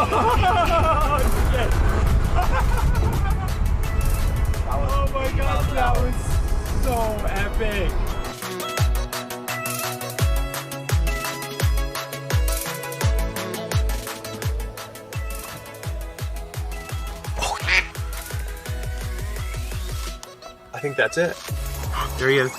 Oh my gosh, that was so epic. I think that's it. There he is.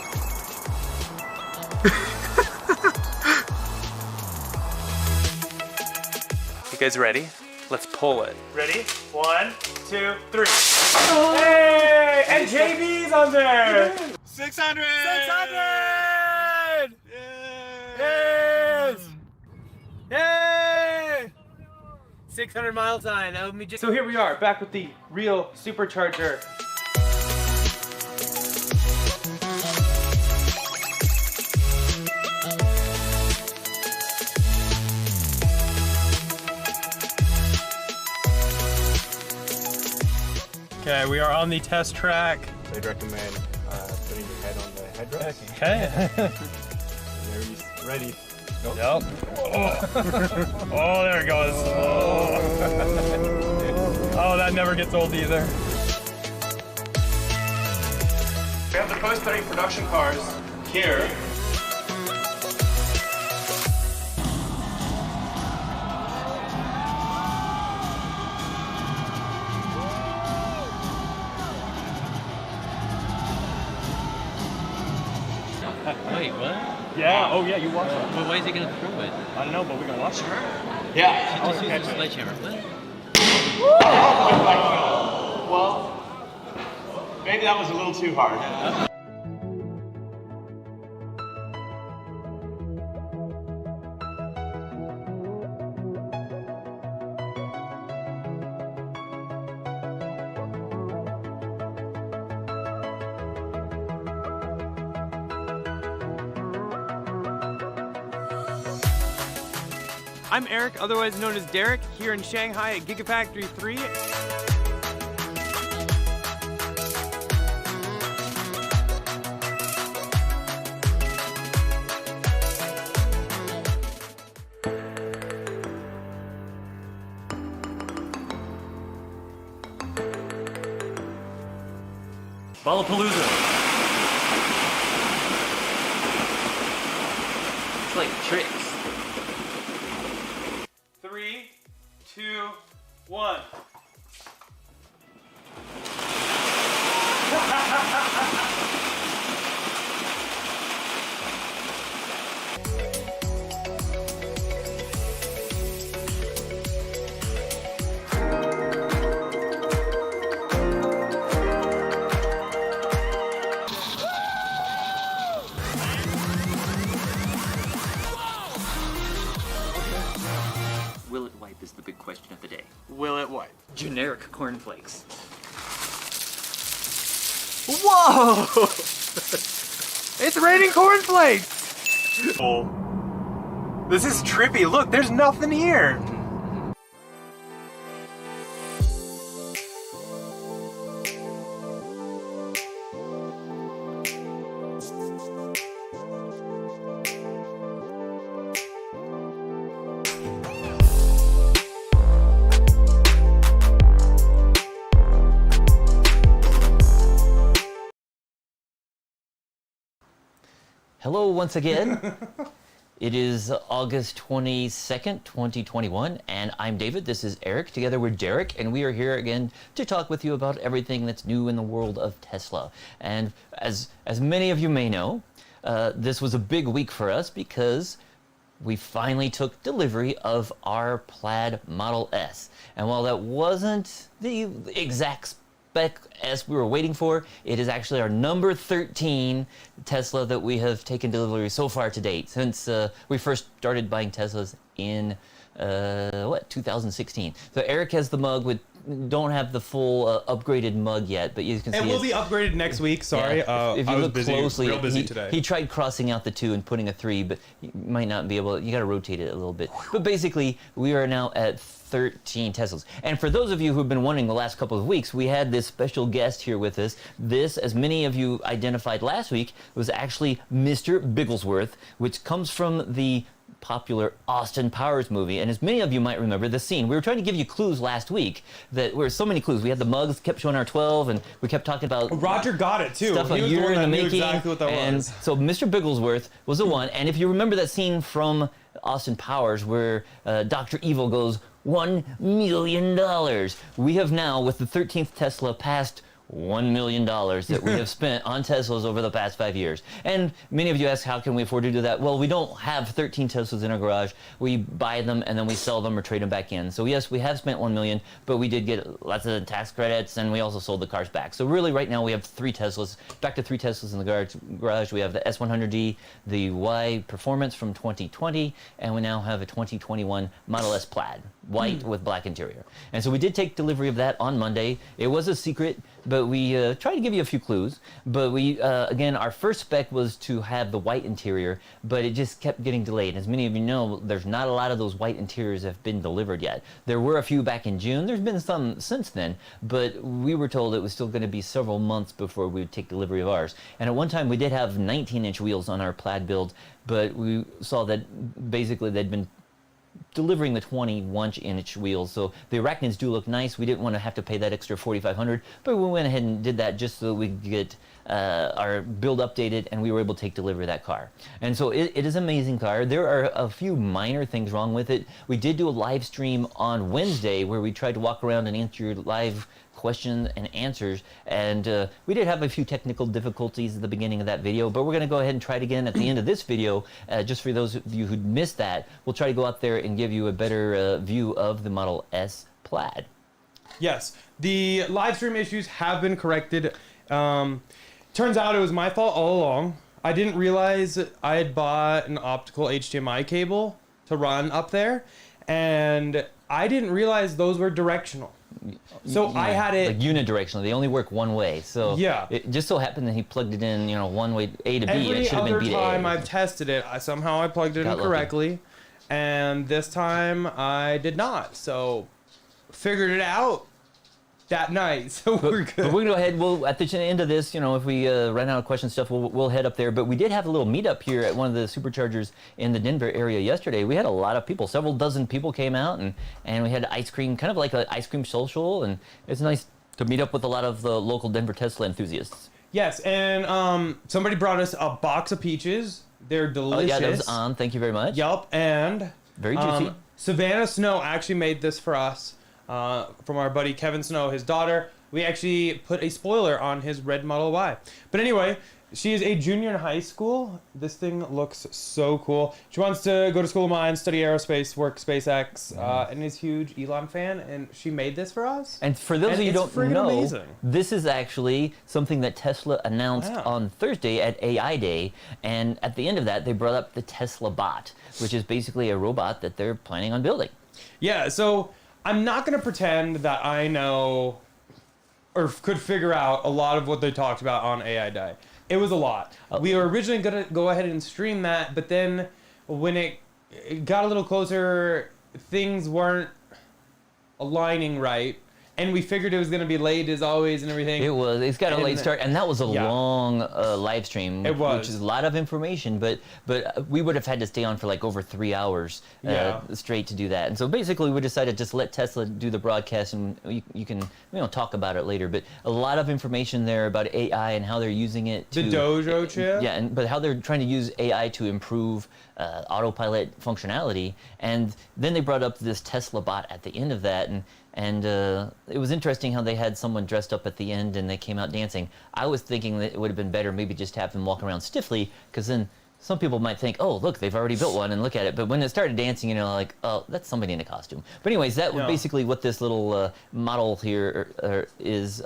You guys ready? Let's pull it. Ready? 1, 2, 3. Oh. Hey! And JB's on there! 600! 600! Yes! Yay! 600 mile time. That would be just... So here we are, back with the real Supercharger. Okay, we are on the test track. So I'd recommend putting your head on the headrest. Okay. There he's ready. Nope. Yep. Oh. Oh, there it goes. Oh. Oh, that never gets old either. We have the post-study production cars here. Wait, what? Yeah, oh yeah, you watch it. Well, why is he gonna throw it? I don't know, but we're gonna watch it. Yeah. Just use a sledgehammer. What? Well, maybe that was a little too hard. I'm Eric, otherwise known as Derek, here in Shanghai at Gigafactory 3. Ballapalooza. It's like tricks. 3, 2, 1. Will it wipe is the big question of the day. Will it wipe? Generic cornflakes. Whoa! It's raining cornflakes! Oh. This is trippy. Look, there's nothing here. Hello once again. It is August 22nd, 2021, and I'm David. This is Eric, together with Derek, and we are here again to talk with you about everything that's new in the world of Tesla. And as many of you may know, this was a big week for us because we finally took delivery of our Plaid Model S. And while that wasn't the exact spec as we were waiting for, it is actually our number 13 Tesla that we have taken delivery so far to date since we first started buying Teslas in 2016. So Eric has the mug. We don't have the full upgraded mug yet, but you can see it will be upgraded next week. Sorry, yeah, if you I was look busy, closely, real busy today. He tried crossing out the 2 and putting a 3, but you might not be able. You got to rotate it a little bit. But basically, we are now at 13 Teslas. And for those of you who've been wondering the last couple of weeks, we had this special guest here with us. This, as many of you identified last week, was actually Mr. Bigglesworth, which comes from the popular Austin Powers movie. And as many of you might remember the scene, we were trying to give you clues last week that there were so many clues. We had the mugs, kept showing our 12, and we kept talking about Roger got it too. stuff He a was year the one in the that knew making. exactly what that and was. so Mr. Bigglesworth was the one. And if you remember that scene from Austin Powers where Dr. Evil goes, $1 million. We have now, with the 13th Tesla, passed $1 million that we have spent on Teslas over the past 5 years. And many of you ask, how can we afford to do that? Well, we don't have 13 Teslas in our garage. We buy them and then we sell them or trade them back in. So yes, we have spent $1 million, but we did get lots of tax credits and we also sold the cars back. So really right now we have 3 Teslas, back to 3 Teslas in the garage. We have the S100D, the Y Performance from 2020, and we now have a 2021 Model S Plaid, white with black interior. And so we did take delivery of that on Monday. It was a secret, but we tried to give you a few clues. But we, again, our first spec was to have the white interior, but it just kept getting delayed. As many of you know, there's not a lot of those white interiors that have been delivered yet. There were a few back in June. There's been some since then, but we were told it was still going to be several months before we would take delivery of ours. And at one time, we did have 19-inch wheels on our Plaid build, but we saw that basically they'd been delivering the 21-inch wheels. So the arachnids do look nice. We didn't want to have to pay that extra $4,500, but we went ahead and did that just so we could get our build updated and we were able to take delivery of that car. And so it is an amazing car. There are a few minor things wrong with it. We did do a live stream on Wednesday where we tried to walk around and answer your live questions and answers, and we did have a few technical difficulties at the beginning of that video, but we're going to go ahead and try it again at the end of this video. Just for those of you who missed that, we'll try to go out there and give you a better view of the Model S Plaid. Yes, the live stream issues have been corrected. Turns out it was my fault all along. I didn't realize I had bought an optical HDMI cable to run up there, and I didn't realize those were directional. So Yeah, I had it like unidirectional. They only work one way. So Yeah. it just so happened that he plugged it in, one way, A to B, and it every should have been other B to time A. I've tested it. Somehow I plugged it Got in lucky. correctly, and this time I did not. So figured it out that night. So we're good. But we're gonna go ahead. We'll at the end of this, if we run out of question stuff, we'll head up there. But we did have a little meetup here at one of the Superchargers in the Denver area yesterday. We had a lot of people. Several dozen people came out, and we had ice cream, kind of like an ice cream social, and it's nice to meet up with a lot of the local Denver Tesla enthusiasts. Yes, and somebody brought us a box of peaches. They're Oh delicious. yeah, that was on. Thank you very much. Yup, and Very juicy. Savannah Snow actually made this for us from our buddy Kevin Snow, his daughter. We actually put a spoiler on his red Model Y. But anyway, she is a junior in high school. This thing looks so cool. She wants to go to School of Mines, study aerospace, work SpaceX, and is a huge Elon fan. And she made this for us. And for those of you who it's don't friggin' know, amazing. this is actually something that Tesla announced Wow. on Thursday at AI Day. And at the end of that, they brought up the TeslaBot, which is basically a robot that they're planning on building. Yeah, so I'm not going to pretend that I know or could figure out a lot of what they talked about on AI Day. It was a lot. We were originally going to go ahead and stream that, but then when it got a little closer, things weren't aligning right. And we figured it was going to be late as always and everything. It was. It's got a late And- start, and that was a yeah. long live stream, It was. which is a lot of information. But we would have had to stay on for like over 3 hours Yeah. straight to do that. And so basically, we decided just let Tesla do the broadcast, and you can talk about it later. But a lot of information there about AI and how they're using it. The Dojo chip? Yeah, but how they're trying to use AI to improve autopilot functionality. And then they brought up this TeslaBot at the end of that, and it was interesting how they had someone dressed up at the end and they came out dancing. I was thinking that it would have been better maybe just have them walk around stiffly, because then some people might think, oh, look, they've already built one, and look at it. But when it started dancing, like, oh, that's somebody in a costume. But anyways, that was Yeah. basically what this little model here is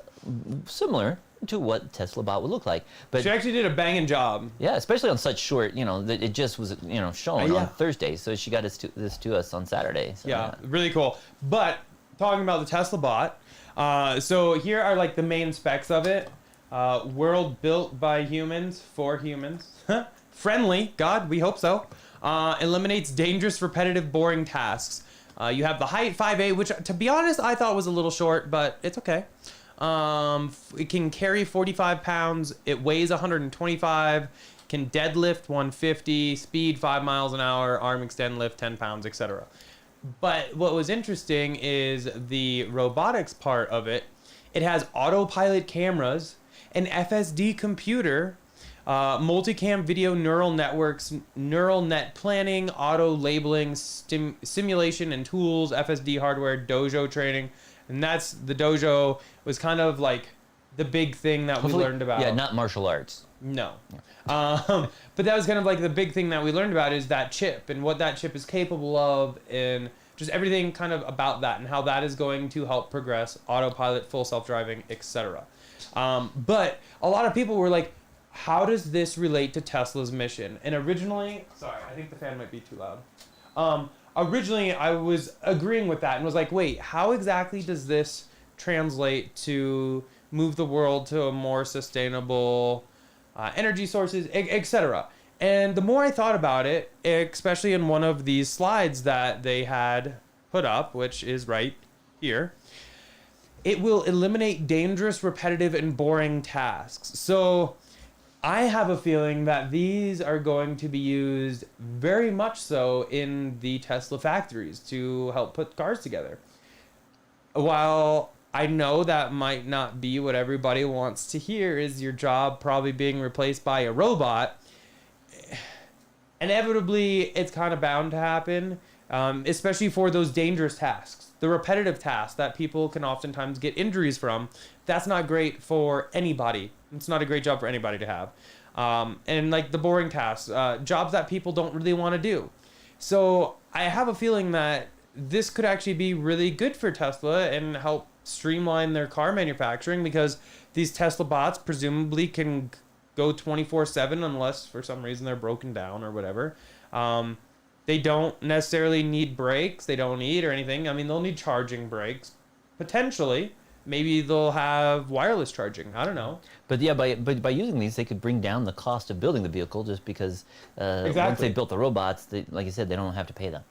similar to what TeslaBot would look like. But She actually did a banging job. yeah, especially on such short, that it just was, shown Yeah. on Thursday. So she got this to us on Saturday. So, Yeah, really cool. But talking about the TeslaBot, so here are like the main specs of it. World built by humans for humans. Friendly, God, we hope so. Eliminates dangerous, repetitive, boring tasks. You have the height 5'8", which to be honest I thought was a little short, but it's okay. It can carry 45 pounds. It weighs 125. can deadlift 150, speed 5 miles an hour, arm extend, lift 10 pounds, etc. But what was interesting is the robotics part of it. It has autopilot cameras, an FSD computer, multicam video neural networks, neural net planning, auto labeling, simulation and tools, FSD hardware, dojo training. And that's the dojo was kind of like the big thing that we learned about. Yeah, not martial arts. No. But that was kind of like the big thing that we learned about is that chip and what that chip is capable of and just everything kind of about that and how that is going to help progress autopilot, full self-driving, etc. But a lot of people were like, how does this relate to Tesla's mission? And originally, sorry, I think the fan might be too loud. Originally, I was agreeing with that and was like, wait, how exactly does this translate to move the world to a more sustainable energy sources, etc.? And the more I thought about it, especially in one of these slides that they had put up, which is right here, it will eliminate dangerous, repetitive, and boring tasks. So I have a feeling that these are going to be used very much so in the Tesla factories to help put cars together. While I know that might not be what everybody wants to hear, is your job probably being replaced by a robot. Inevitably, it's kind of bound to happen, especially for those dangerous tasks. The repetitive tasks that people can oftentimes get injuries from, that's not great for anybody. It's not a great job for anybody to have. And like the boring tasks, jobs that people don't really want to do. So I have a feeling that this could actually be really good for Tesla and help streamline their car manufacturing because these Tesla bots presumably can go 24/7 unless for some reason they're broken down or whatever. They don't necessarily need brakes. They don't need or anything. I mean, they'll need charging brakes. Potentially. Maybe they'll have wireless charging. I don't know. But yeah, by using these, they could bring down the cost of building the vehicle just because once they built the robots, like you said, they don't have to pay them.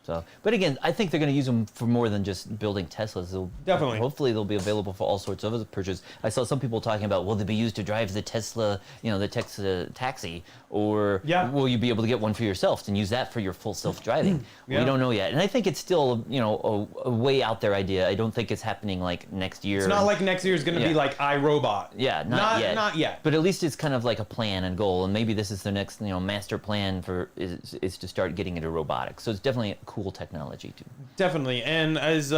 So, but again, I think they're going to use them for more than just building Teslas. Definitely. Hopefully, they'll be available for all sorts of other purchases. I saw some people talking about, will they be used to drive the Tesla, the Tesla taxi, or will you be able to get one for yourself and use that for your full self-driving? We don't know yet, and I think it's still, a way out there idea. I don't think it's happening like next year. It's not like next year is going to be like iRobot. Yeah, not yet. Not yet. But at least it's kind of like a plan and goal, and maybe this is the next, master plan is to start getting into robotics. So it's definitely a cool technology too. Definitely, and as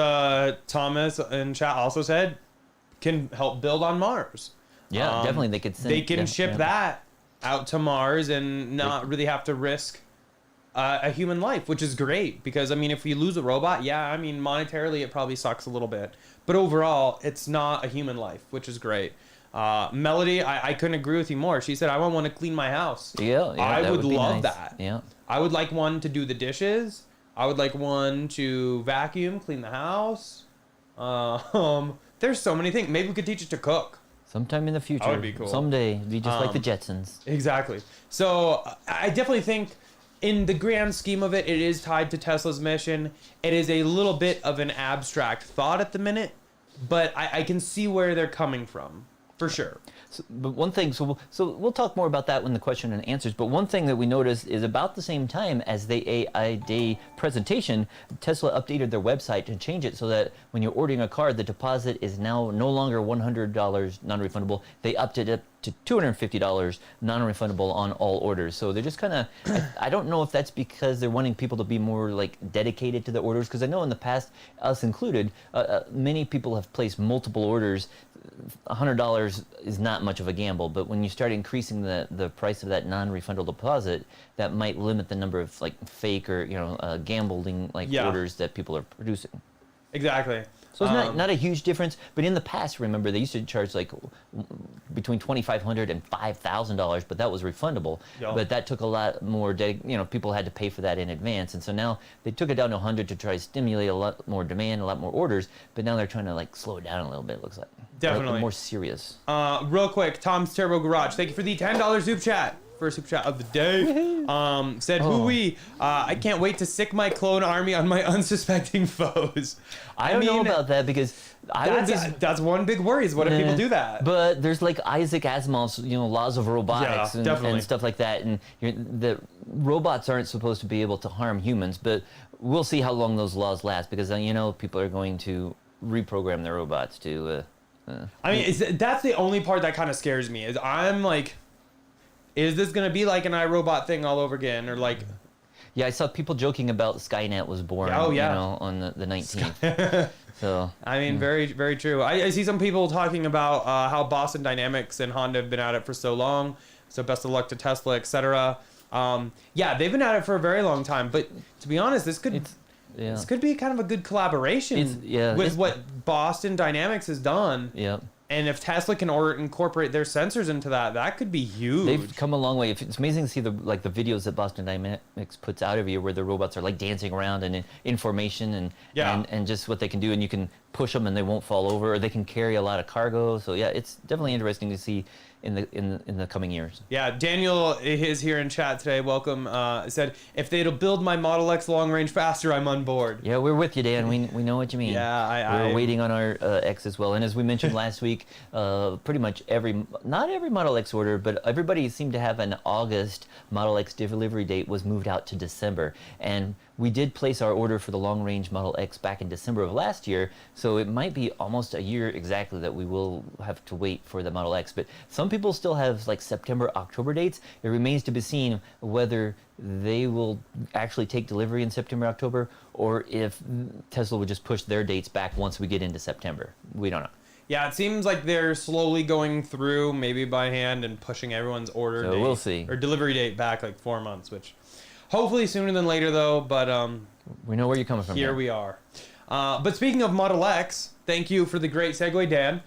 Thomas in chat also said, can help build on Mars. Yeah, definitely they could. They can ship that out to Mars and not really have to risk a human life, which is great because I mean, if you lose a robot, monetarily it probably sucks a little bit, but overall it's not a human life, which is great. Melody, I couldn't agree with you more. She said, I want to clean my house. Yeah, I would love nice. that. Yeah, I would like one to do the dishes. I would like one to vacuum, clean the house. There's so many things. Maybe we could teach it to cook. Sometime in the future. That would be cool. Someday, it'd be just like the Jetsons. Exactly. So I definitely think in the grand scheme of it, it is tied to Tesla's mission. It is a little bit of an abstract thought at the minute, but I can see where they're coming from, for sure. But one thing, so we'll talk more about that when the question and answers, but one thing that we noticed is about the same time as the AI Day presentation, Tesla updated their website to change it so that when you're ordering a car, the deposit is now no longer $100 non-refundable. They upped it up to $250 non-refundable on all orders. So they're just kind of, I don't know if that's because they're wanting people to be more like dedicated to the orders, because I know in the past, us included, many people have placed multiple orders. $100 is not much of a gamble, but when you start increasing the price of that non-refundable deposit, that might limit the number of like fake or gambling orders that people are producing. Exactly. So it's not a huge difference, but in the past, remember, they used to charge like between $2,500 and $5,000, but that was refundable. Yeah. But that took a lot more, people had to pay for that in advance. And so now they took it down to 100 to try to stimulate a lot more demand, a lot more orders, but now they're trying to like slow it down a little bit, it looks like. Definitely. More serious. Real quick, Tom's Turbo Garage, thank you for the $10 Zoop chat first super chat of the day. Said, "Hooey, I can't wait to sick my clone army on my unsuspecting foes." I don't know about that because that's one big worry is what if people do that? But there's like Isaac Asimov's, laws of robotics and stuff like that, and the robots aren't supposed to be able to harm humans, but we'll see how long those laws last because people are going to reprogram their robots to. I mean, that's the only part that kind of scares me. Is I'm like, is this gonna be like an iRobot thing all over again, or like? Yeah, I saw people joking about Skynet was born. On the 19th. So I mean, very, very true. I see some people talking about how Boston Dynamics and Honda have been at it for so long. So best of luck to Tesla, etc. Yeah, they've been at it for a very long time. But to be honest, this could be kind of a good collaboration with what Boston Dynamics has done. Yeah. And if Tesla can incorporate their sensors into that could be huge. They've come a long way. It's amazing to see the videos that Boston Dynamics puts out every year where the robots are like dancing around and in formation and just what they can do, and you can push them and they won't fall over, or they can carry a lot of cargo. So yeah, it's definitely interesting to see in the coming years. Yeah, Daniel is here in chat today. Welcome. Said if they'll build my Model X long range faster, I'm on board. Yeah, we're with you, Dan. We know what you mean. Yeah, we're waiting on our X as well. And as we mentioned last week, pretty much not every Model X order, but everybody seemed to have an August Model X delivery date was moved out to December. And we did place our order for the long-range Model X back in December of last year, so it might be almost a year exactly that we will have to wait for the Model X. But some people still have like September, October dates. It remains to be seen whether they will actually take delivery in September, October, or if Tesla would just push their dates back once we get into September. We don't know. Yeah, it seems like they're slowly going through, maybe by hand, and pushing everyone's order date. We'll see. Or delivery date back like 4 months, which hopefully sooner than later, though. But we know where you're coming from. Here we are. But speaking of Model X, thank you for the great segue, Dan.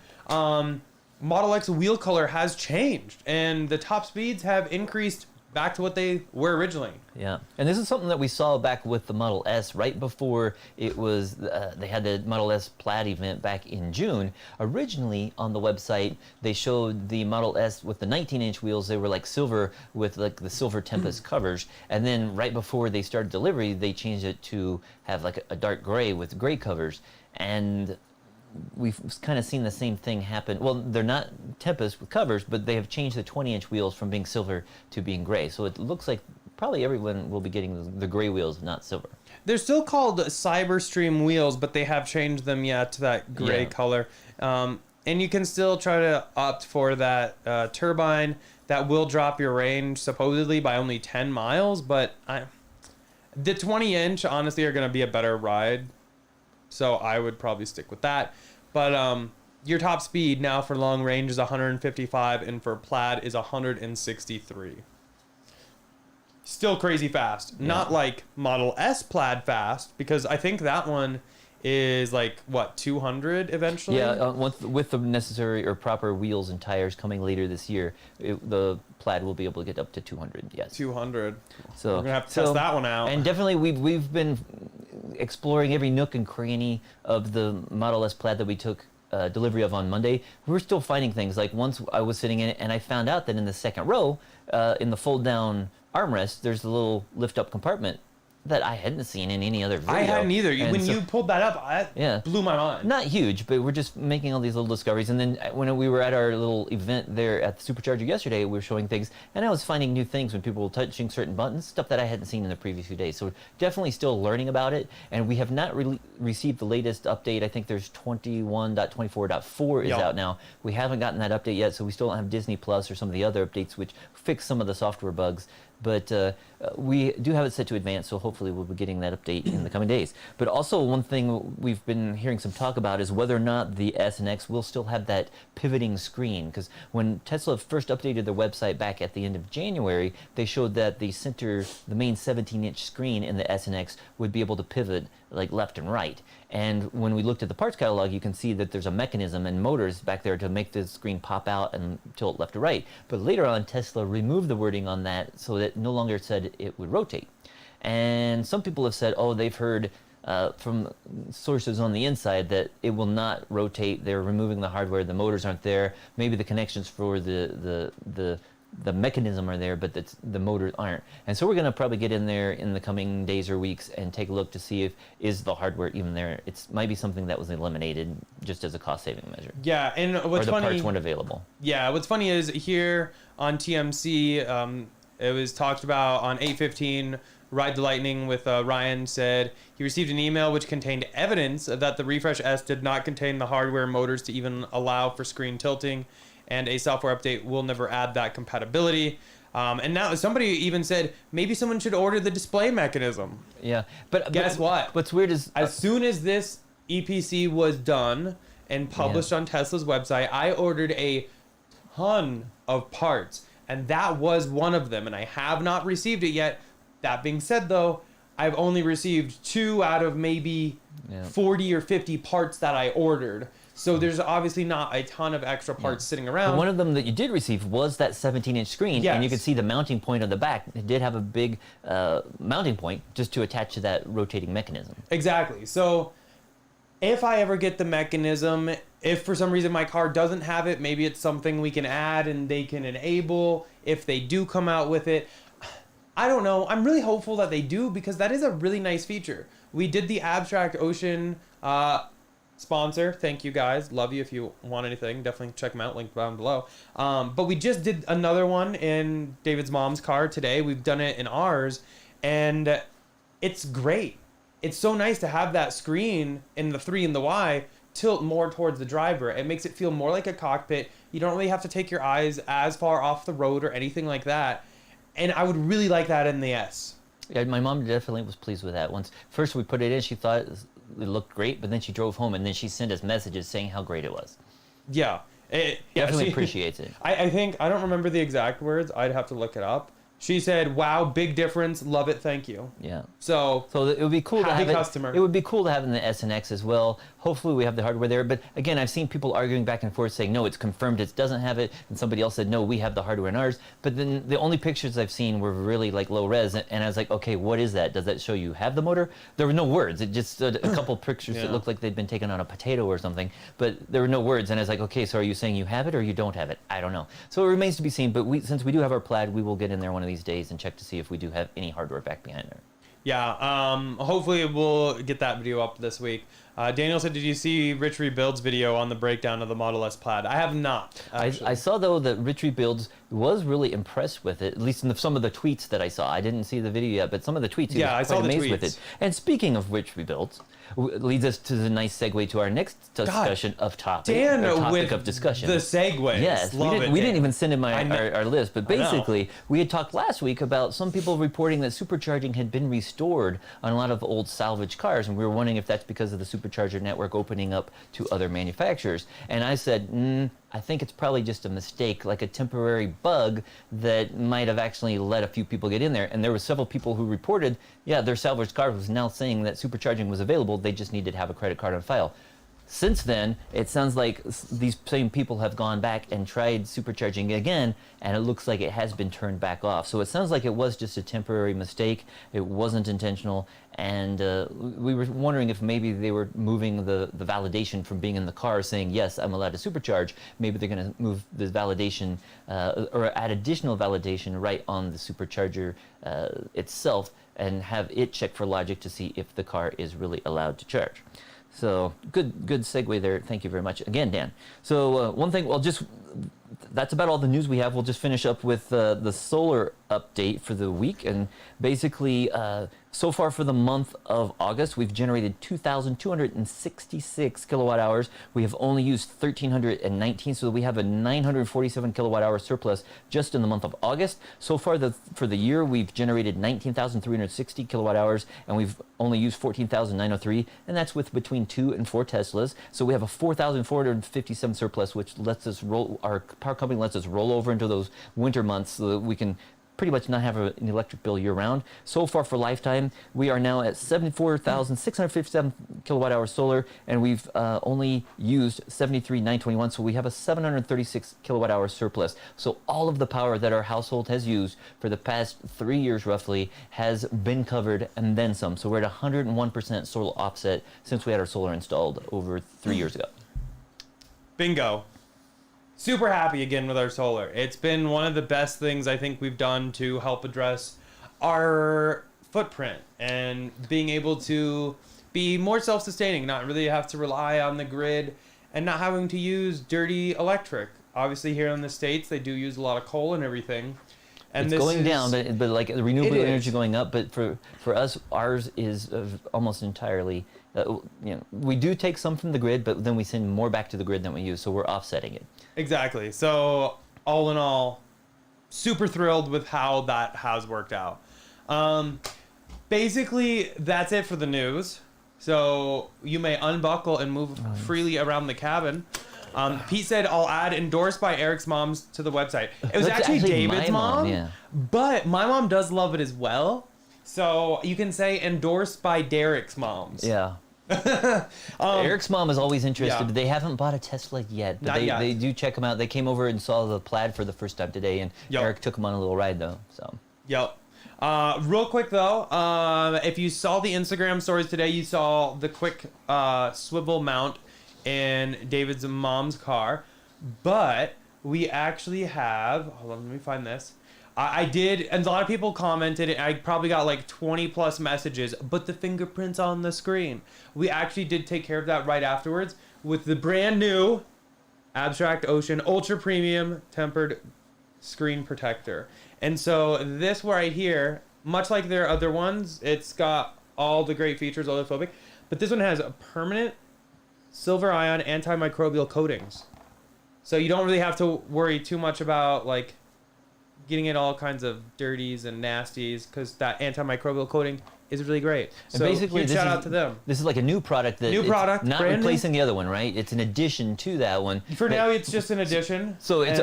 Model X wheel color has changed, and the top speeds have increased back to what they were originally. Yeah, and this is something that we saw back with the Model S right before it was, they had the Model S Plaid event back in June. Originally on the website, they showed the Model S with the 19-inch wheels. They were like silver with like the silver Tempest covers. And then right before they started delivery, they changed it to have like a dark gray with gray covers. And we've kind of seen the same thing happen. Well, they're not Tempest with covers, but they have changed the 20-inch wheels from being silver to being gray. So it looks like probably everyone will be getting the gray wheels, not silver. They're still called Cyberstream wheels, but they have changed them, to that gray color. And you can still try to opt for that turbine that will drop your range supposedly by only 10 miles, but the 20-inch, honestly, are going to be a better ride. So I would probably stick with that. But your top speed now for long range is 155, and for Plaid is 163. Still crazy fast. Yeah. Not like Model S Plaid fast, because I think that one is like, 200 eventually? Yeah, with the necessary or proper wheels and tires coming later this year, the Plaid will be able to get up to 200, yes. 200. So we're going to have to test that one out. And definitely we've been exploring every nook and cranny of the Model S Plaid that we took delivery of on Monday. We're still finding things. Like once I was sitting in it and I found out that in the second row, in the fold-down armrest, there's a little lift-up compartment that I hadn't seen in any other video. I hadn't either. When you pulled that up, it blew my mind. Not huge, but we're just making all these little discoveries. And then when we were at our little event there at the Supercharger yesterday, we were showing things, and I was finding new things when people were touching certain buttons, stuff that I hadn't seen in the previous few days. So we're definitely still learning about it, and we have not received the latest update. I think there's 21.24.4 is out now. We haven't gotten that update yet, so we still don't have Disney Plus or some of the other updates which fix some of the software bugs. But we do have it set to advance, so hopefully we'll be getting that update in the coming days. But also one thing we've been hearing some talk about is whether or not the S and X will still have that pivoting screen. Because when Tesla first updated their website back at the end of January, they showed that the main 17-inch screen in the S and X would be able to pivot like left and right. And when we looked at the parts catalog, you can see that there's a mechanism and motors back there to make the screen pop out and tilt left to right. But later on, Tesla removed the wording on that so that no longer said it would rotate. And some people have said, they've heard from sources on the inside that it will not rotate. They're removing the hardware. The motors aren't there. Maybe the connections for the the mechanism are there, but the motors aren't. And so we're going to probably get in there in the coming days or weeks and take a look to see if is the hardware even there. It might be something that was eliminated just as a cost-saving measure. Yeah, and what's or the funny, parts weren't available. Yeah, what's funny is here on TMC, it was talked about on 8/15. Ride the Lightning with Ryan said he received an email which contained evidence that the Refresh S did not contain the hardware motors to even allow for screen tilting, and a software update will never add that compatibility. And now somebody even said maybe someone should order the display mechanism. Yeah, but Guess what? What's weird is As soon as this EPC was done and published on Tesla's website, I ordered a ton of parts, and that was one of them, and I have not received it yet. That being said, though, I've only received 2 out of maybe 40 or 50 parts that I ordered. So there's obviously not a ton of extra parts sitting around. But one of them that you did receive was that 17-inch screen, and you could see the mounting point on the back. It did have a big mounting point just to attach to that rotating mechanism. Exactly. So if I ever get the mechanism, if for some reason my car doesn't have it, maybe it's something we can add and they can enable if they do come out with it. I don't know. I'm really hopeful that they do, because that is a really nice feature. We did the Abstract Ocean sponsor. Thank you guys. Love you. If you want anything, definitely check them out. Link down below. But we just did another one in David's mom's car today. We've done it in ours, and it's great. It's so nice to have that screen in the 3 and the Y tilt more towards the driver. It makes it feel more like a cockpit. You don't really have to take your eyes as far off the road or anything like that. And I would really like that in the S. Yeah, my mom definitely was pleased with that. First we put it in, she thought it looked great, but then she drove home and then she sent us messages saying how great it was. Yeah. Definitely appreciates it. I think, I don't remember the exact words. I'd have to look it up. She said, "Wow, big difference. Love it. Thank you." Yeah. So it would be cool to have customer. It would be cool to have in the S and X as well. Hopefully we have the hardware there. But again, I've seen people arguing back and forth saying, no, it's confirmed it doesn't have it. And somebody else said, no, we have the hardware in ours. But then the only pictures I've seen were really like low res. And I was like, okay, what is that? Does that show you have the motor? There were no words. It just a couple pictures that looked like they'd been taken on a potato or something. But there were no words. And I was like, okay, so are you saying you have it or you don't have it? I don't know. So it remains to be seen. But since we do have our Plaid, we will get in there one of these days and check to see if we do have any hardware back behind there. Yeah, hopefully we'll get that video up this week. Daniel said, did you see Rich Rebuild's video on the breakdown of the Model S Plaid? I have not, I saw, though, that Rich Rebuilds was really impressed with it, at least in some of the tweets that I saw. I didn't see the video yet, but some of the tweets, he was quite amazed with it. And speaking of Rich Rebuilds, leads us to the nice segue to our next discussion of topic. Dan topic with of discussion. the segues. Yes, we didn't even send him our list, but basically we had talked last week about some people reporting that supercharging had been restored on a lot of old salvage cars, and we were wondering if that's because of the Supercharger network opening up to other manufacturers. And I said, I think it's probably just a mistake, like a temporary bug that might have actually let a few people get in there. And there were several people who reported, their salvaged car was now saying that supercharging was available. They just needed to have a credit card on file. Since then, it sounds like these same people have gone back and tried supercharging again, and it looks like it has been turned back off. So it sounds like it was just a temporary mistake. It wasn't intentional, and we were wondering if maybe they were moving the validation from being in the car saying, yes, I'm allowed to supercharge. Maybe they're going to move the validation or add additional validation right on the supercharger itself and have it check for logic to see if the car is really allowed to charge. So good segue there. Thank you very much again, Dan. So one thing, that's about all the news we have. We'll just finish up with the solar update for the week. And basically, so far for the month of August, we've generated 2,266 kilowatt hours. We have only used 1,319, so we have a 947 kilowatt hour surplus just in the month of August. So far for the year, we've generated 19,360 kilowatt hours, and we've only used 14,903, and that's with between 2 and 4 Teslas. So we have a 4,457 surplus, which lets us our power company lets us roll over into those winter months so that we can pretty much not have an electric bill year-round. So far for lifetime, we are now at 74,657 kilowatt hours solar, and we've only used 73,921, so we have a 736 kilowatt hour surplus. So all of the power that our household has used for the past 3 years roughly has been covered and then some. So we're at 101% solar offset since we had our solar installed over 3 years ago. Bingo. super happy again with our solar. It's been one of the best things I think we've done to help address our footprint and being able to be more self-sustaining, not really have to rely on the grid and not having to use dirty electric. Obviously here in the States, they do use a lot of coal and everything. And it's going down, but like the renewable energy going up. But for us, ours is almost entirely. We do take some from the grid, but then we send more back to the grid than we use, so we're offsetting it. Exactly. So all in all, super thrilled with how that has worked out. Basically, that's it for the news. So you may unbuckle and move freely around the cabin. Pete said, I'll add endorsed by Eric's mom's to the website. It was actually David's mom, yeah. But my mom does love it as well. So you can say endorsed by Derek's mom's. Yeah. Eric's mom is always interested. Yeah. They haven't bought a Tesla yet, but they do check them out. They came over and saw the Plaid for the first time today, and Eric took them on a little ride, though. So. Yep. Real quick, though, if you saw the Instagram stories today, you saw the quick swivel mount in David's mom's car, but we actually have, hold on, let me find this. I did, and a lot of people commented, I probably got like 20 plus messages, but the fingerprints on the screen. We actually did take care of that right afterwards with the brand new Abstract Ocean Ultra Premium Tempered Screen Protector. And so this right here, much like their other ones, it's got all the great features, oleophobic, but this one has a permanent silver ion antimicrobial coatings. So you don't really have to worry too much about like getting in all kinds of dirties and nasties because that antimicrobial coating is really great. And so basically, huge shout out to them. This is like a new product that not replacing the other one, right? It's an addition to that one. For now, it's just an addition. So it's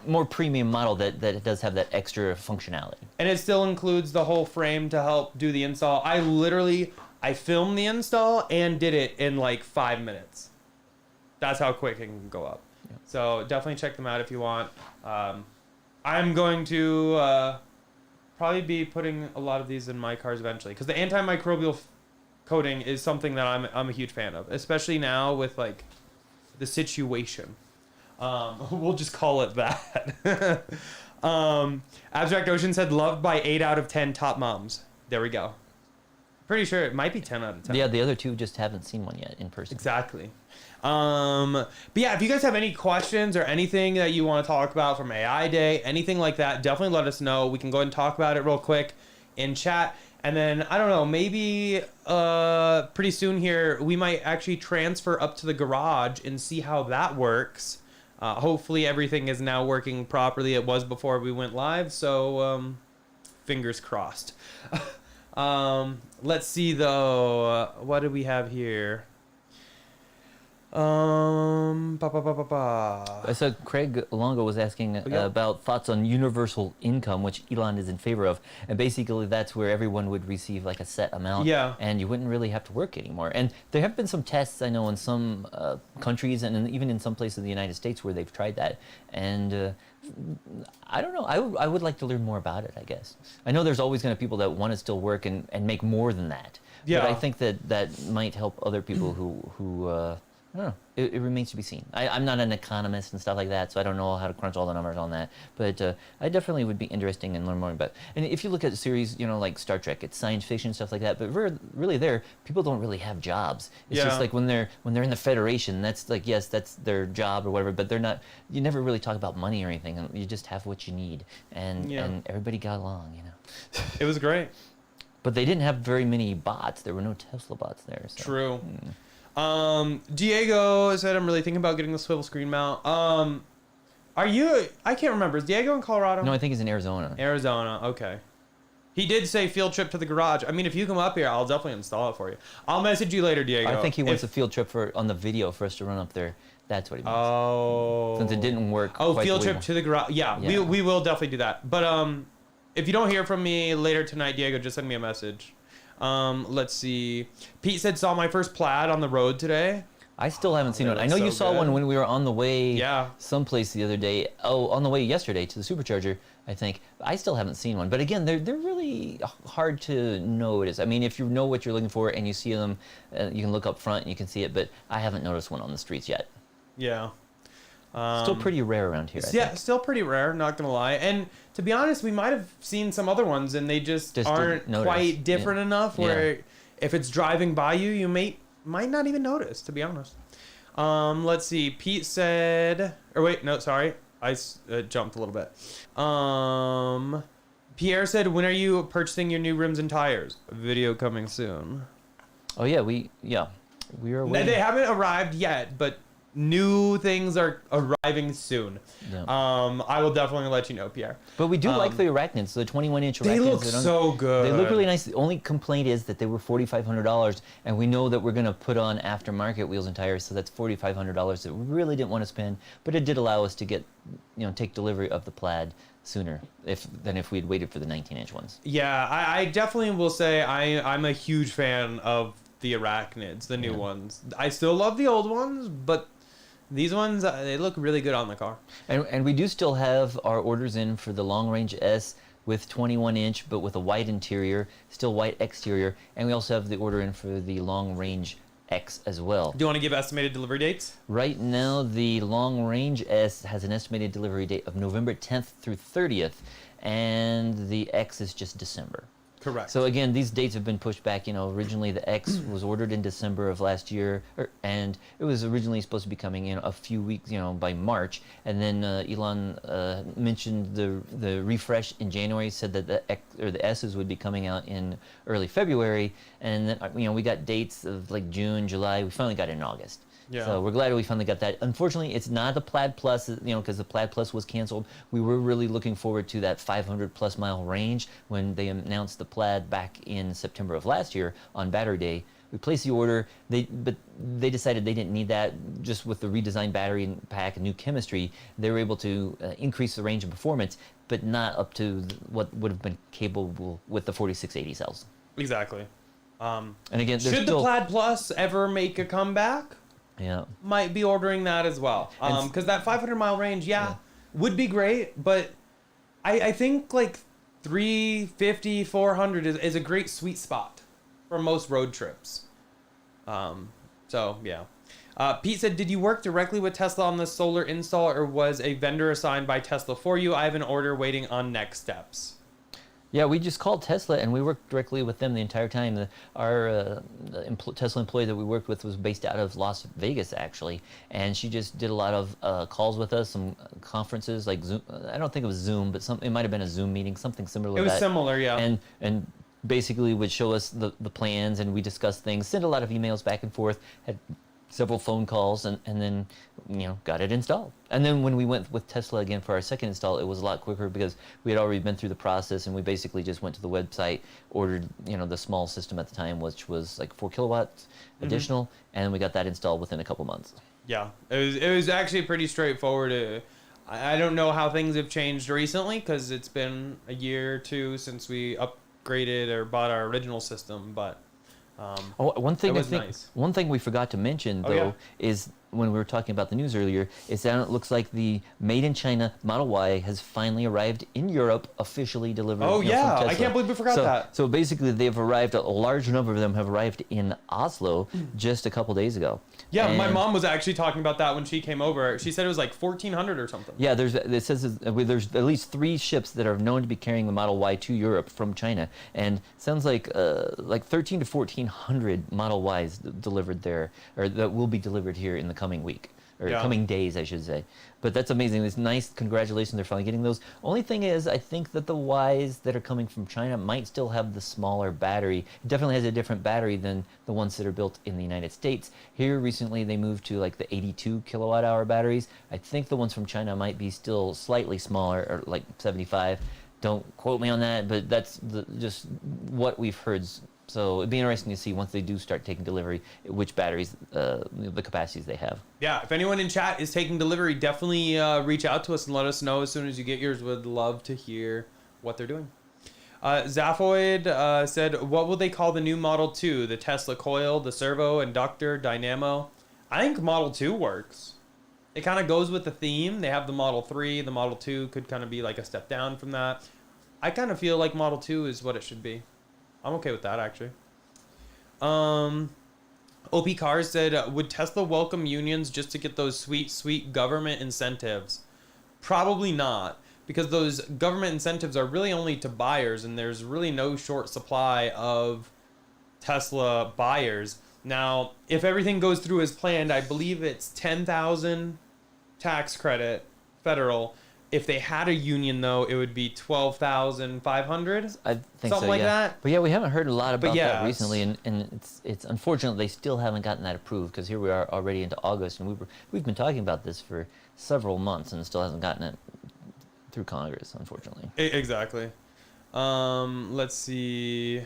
more premium model that it does have that extra functionality. And it still includes the whole frame to help do the install. I filmed the install and did it in like 5 minutes. That's how quick it can go up. Yeah. So definitely check them out if you want. I'm going to probably be putting a lot of these in my cars eventually because the antimicrobial coating is something that I'm a huge fan of, especially now with like the situation. We'll just call it that. Abstract Ocean said loved by 8 out of 10 top moms. There we go. Pretty sure it might be 10 out of 10. Yeah, the other two just haven't seen one yet in person. Exactly. But yeah, if you guys have any questions or anything that you want to talk about from AI Day, anything like that, definitely let us know. We can go ahead and talk about it real quick in chat. And then, I don't know, maybe pretty soon here, we might actually transfer up to the garage and see how that works. Hopefully everything is now working properly. It was before we went live, so fingers crossed. Let's see though. What do we have here? I said Craig Longo was asking about thoughts on universal income, which Elon is in favor of, and basically that's where everyone would receive like a set amount, and you wouldn't really have to work anymore. And there have been some tests I know in some countries and even in some places in the United States where they've tried that, and I don't know. I would like to learn more about it, I guess. I know there's always going to be people that want to still work and make more than that. Yeah. But I think that might help other people who I don't know. It remains to be seen. I'm not an economist and stuff like that, so I don't know how to crunch all the numbers on that. But I definitely would be interested in learning more about it. And if you look at series, like Star Trek, it's science fiction, stuff like that. But really there, people don't really have jobs. It's just like when they're in the Federation, that's like, yes, that's their job or whatever, but they're not, you never really talk about money or anything. You just have what you need. And everybody got along, It was great. But they didn't have very many bots. There were no Tesla bots there. So. True. Diego said, I'm really thinking about getting the swivel screen mount. Are you, I can't remember. Is Diego in Colorado? No, I think he's in Arizona. Arizona, okay. He did say field trip to the garage. I mean, if you come up here, I'll definitely install it for you. I'll message you later, Diego. I think he wants a field trip on the video for us to run up there. That's what he means. Oh. Since it didn't work. Field trip to the garage. Yeah, we will definitely do that. But if you don't hear from me later tonight, Diego, just send me a message. Let's see. Pete said saw my first Plaid on the road today. I still haven't seen one. I know you saw one when we were on the way someplace the other day. Oh, on the way yesterday to the Supercharger, I think. I still haven't seen one. But again, they're really hard to notice. I mean, if you know what you're looking for and you see them, you can look up front and you can see it. But I haven't noticed one on the streets yet. Yeah. Still pretty rare around here. I Yeah, think. still pretty rare, not gonna lie. And to be honest, we might have seen some other ones and they just aren't didn't notice. quite different enough where if it's driving by you, you might not even notice, to be honest. Let's see. Pete said, or wait, no, sorry. I jumped a little bit. Pierre said, when are you purchasing your new rims and tires? Video coming soon. Oh yeah, we are waiting. They haven't arrived yet, but new things are arriving soon. Yeah. I will definitely let you know, Pierre. But we do like the arachnids, the 21-inch arachnids. They look so good. They look really nice. The only complaint is that they were $4,500, and we know that we're going to put on aftermarket wheels and tires, so that's $4,500 that we really didn't want to spend. But it did allow us to get, take delivery of the Plaid sooner than if we had waited for the 19-inch ones. Yeah, I definitely will say I'm a huge fan of the arachnids, the new ones. I still love the old ones, but these ones, they look really good on the car. And we do still have our orders in for the Long Range S with 21-inch, but with a white interior, still white exterior. And we also have the order in for the Long Range X as well. Do you want to give estimated delivery dates? Right now, the Long Range S has an estimated delivery date of November 10th through 30th, and the X is just December. Correct. So again, these dates have been pushed back. Originally the X was ordered in December of last year, and it was originally supposed to be coming in a few weeks, by March. And then Elon mentioned the refresh in January, said that the X or the S's would be coming out in early February, and then we got dates of like June, July. We finally got it in August. Yeah. So we're glad we finally got that. Unfortunately, it's not the Plaid Plus, because the Plaid Plus was canceled. We were really looking forward to that 500+ mile range when they announced the Plaid back in September of last year on Battery Day. We placed the order, but they decided they didn't need that. Just with the redesigned battery pack and new chemistry, they were able to increase the range and performance, but not up to what would have been capable with the 4680 cells. Exactly. And again, should the Plaid Plus ever make a comeback? Yeah. Might be ordering that as well. Because that 500-mile range, would be great, but I think like 350, 400 is a great sweet spot for most road trips. So, yeah. Pete said, did you work directly with Tesla on the solar install, or was a vendor assigned by Tesla for you? I have an order waiting on next steps. Yeah, we just called Tesla, and we worked directly with them the entire time. Our Tesla employee that we worked with was based out of Las Vegas, actually, and she just did a lot of calls with us, some conferences like Zoom. I don't think it was Zoom, but it might have been a Zoom meeting, something similar to that. It was similar, yeah. And basically would show us the plans, and we discussed things, sent a lot of emails back and forth, had several phone calls, and then got it installed. And then when we went with Tesla again for our second install, it was a lot quicker because we had already been through the process, and we basically just went to the website, ordered the small system at the time, which was like 4 kilowatts additional, and we got that installed within a couple months. Yeah, it was actually pretty straightforward. I don't know how things have changed recently because it's been a year or two since we upgraded or bought our original system, but one thing nice. One thing we forgot to mention though is when we were talking about the news earlier, is that it looks like the Made in China Model Y has finally arrived in Europe, officially delivered. Oh yeah, from Tesla. I can't believe we forgot that. So basically, they've arrived. A large number of them have arrived in Oslo just a couple days ago. Yeah, my mom was actually talking about that when she came over. She said it was like 1,400 or something. Yeah, it says there's at least 3 ships that are known to be carrying the Model Y to Europe from China, and sounds like 13 to 1,400 Model Ys delivered there, or that will be delivered here in the coming week, or coming days, I should say. But that's amazing. It's nice. Congratulations, they're finally getting those. Only thing is, I think that the Ys that are coming from China might still have the smaller battery. It definitely has a different battery than the ones that are built in the United States. Here recently, they moved to like the 82 kilowatt hour batteries. I think the ones from China might be still slightly smaller, or like 75. Don't quote me on that, but that's just what we've heard. So it'd be interesting to see once they do start taking delivery, which batteries, the capacities they have. Yeah, if anyone in chat is taking delivery, definitely reach out to us and let us know as soon as you get yours. Would love to hear what they're doing. Zaphoid said, what will they call the new Model 2? The Tesla coil, the servo, inductor, dynamo? I think Model 2 works. It kind of goes with the theme. They have the Model 3. The Model 2 could kind of be like a step down from that. I kind of feel like Model 2 is what it should be. I'm okay with that, actually. OP Cars said, would Tesla welcome unions just to get those sweet, sweet government incentives? Probably not, because those government incentives are really only to buyers, and there's really no short supply of Tesla buyers. Now, if everything goes through as planned, I believe it's 10,000 tax credit, federal. If they had a union, though, it would be 12,500. I think something so, like yeah. that. But yeah, we haven't heard a lot about yeah, that recently, and it's unfortunate they still haven't gotten that approved, because here we are already into August, and we've been talking about this for several months, and it still hasn't gotten it through Congress, unfortunately. Exactly. Let's see.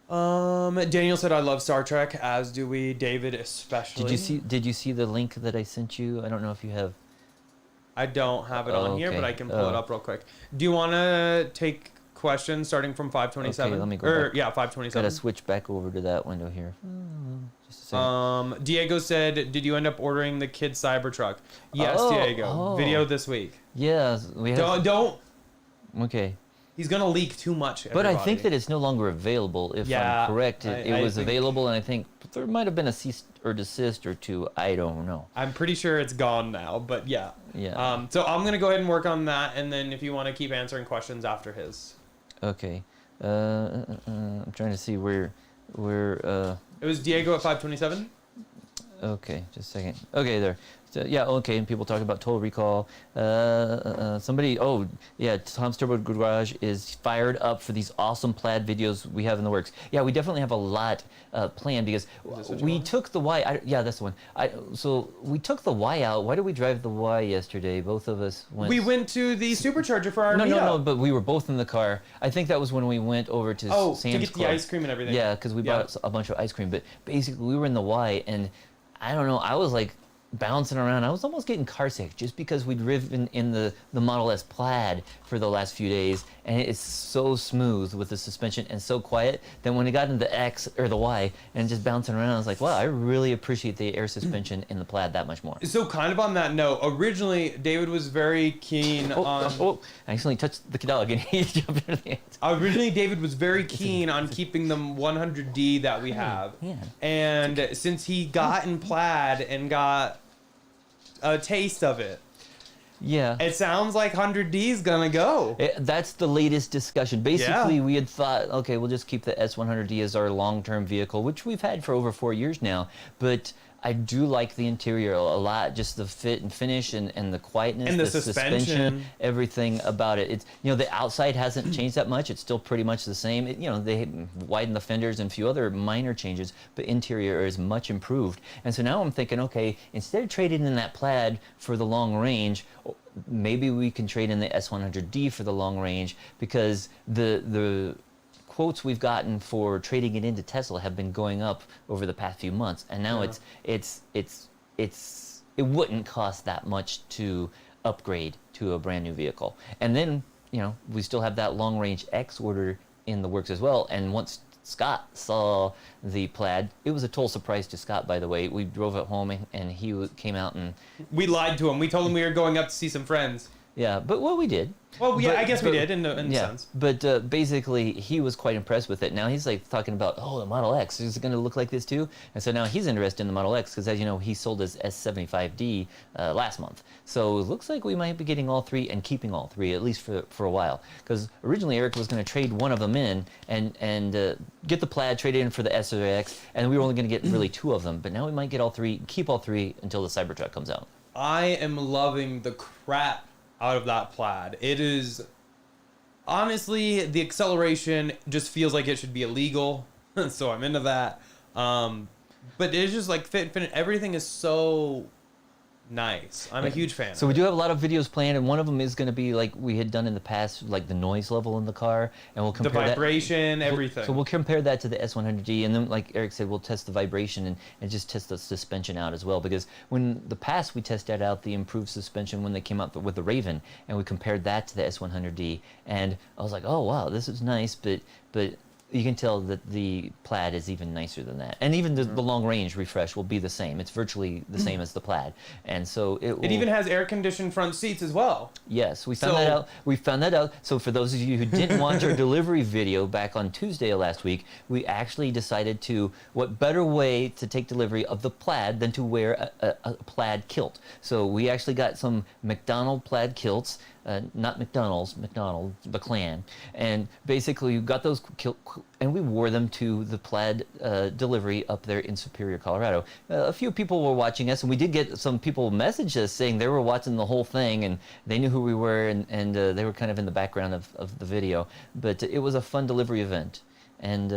Daniel said, I love Star Trek, as do we. David especially. Did you see the link that I sent you? I don't know if you have. I don't have it on here, okay. but I can pull it up real quick. Do you want to take questions starting from 527? Okay, let me go back. Yeah, 527. Gotta switch back over to that window here. Just a second. Diego said, did you end up ordering the kid Cybertruck? Yes, Diego. Video this week. Yeah, we have. Don't. Okay. He's going to leak too much, But I everybody. think that it's no longer available, if I'm correct. It was available, and I think there might have been a cease or desist or two. I don't know. I'm pretty sure it's gone now, but yeah. Yeah. So I'm going to go ahead and work on that, and then if you want to keep answering questions after his. Okay. I'm trying to see where. It was Diego at 527? Okay, just a second. Okay, there. So, yeah, okay, and people talking about Total Recall. Somebody, Tom's Turbo Garage is fired up for these awesome plaid videos we have in the works. Yeah, we definitely have a lot planned, because we took the Y. That's the one. So we took the Y out. Why did we drive the Y yesterday? Both of us went. We went to the Supercharger for our meetup. No, but we were both in the car. I think that was when we went over to Sam's to get Club. the ice cream and everything. Yeah, because we bought a bunch of ice cream. But basically, we were in the Y, and I don't know, I was like bouncing around. I was almost getting car sick, just because we'd driven in the Model S Plaid for the last few days, and it's so smooth with the suspension and so quiet that when it got into the X or the Y and just bouncing around, I was like, wow, I really appreciate the air suspension in the Plaid that much more. So kind of on that note, originally David was very keen on. I accidentally touched the dog and he jumped into the Originally, David was very keen on keeping the 100D that we have. Yeah. And since he got in Plaid and got a taste of it, yeah, it sounds like 100D is gonna go. That's the latest discussion. Basically, we had thought, okay, we'll just keep the S100D as our long-term vehicle, which we've had for over 4 years now. But I do like the interior a lot, just the fit and finish and the quietness, and the suspension, everything about it. It's, the outside hasn't changed that much. It's still pretty much the same. They widened the fenders and a few other minor changes, but interior is much improved. And so now I'm thinking, okay, instead of trading in that Plaid for the long range, maybe we can trade in the S100D for the long range, because the quotes we've gotten for trading it into Tesla have been going up over the past few months, and now it wouldn't cost that much to upgrade to a brand new vehicle. And then we still have that long range X order in the works as well. And once Scott saw the Plaid, it was a total surprise to Scott, by the way. We drove it home and he came out, and we lied to him. We told him we were going up to see some friends. Yeah, but we did. Well, yeah, I guess we did in a sense. But basically, he was quite impressed with it. Now he's like talking about, the Model X is going to look like this too. And so now he's interested in the Model X, because, as you know, he sold his S75D last month. So it looks like we might be getting all three and keeping all three, at least for a while. Because originally Eric was going to trade one of them in and get the Plaid, trade it in for the S or X, and we were only going to get really two of them. But now we might get all three, keep all three until the Cybertruck comes out. I am loving the crap out of that Plaid. It is, honestly, the acceleration just feels like it should be illegal, so I'm into that. But it's just like fit. Everything is so nice. I'm a huge fan. So we do have a lot of videos planned, and one of them is going to be like we had done in the past, like the noise level in the car, and we'll compare the vibration, everything. So we'll compare that to the S100D, and then, like Eric said, we'll test the vibration and just test the suspension out as well. Because when the past we tested out the improved suspension when they came out with the Raven, and we compared that to the S100D, and I was like, oh wow, this is nice, but you can tell that the Plaid is even nicer than that. And even the long range refresh will be the same. It's virtually the same as the Plaid. And so it even has air-conditioned front seats as well. Yes, we found that out. We found that out. So for those of you who didn't watch our delivery video back on Tuesday of last week, we actually decided to, what better way to take delivery of the Plaid than to wear a Plaid kilt. So we actually got some McDonald Plaid kilts. Not McDonald's, the clan. And basically, we got those and we wore them to the Plaid delivery up there in Superior, Colorado. A few people were watching us, and we did get some people message us saying they were watching the whole thing, and they knew who we were, and they were kind of in the background of the video. But it was a fun delivery event. And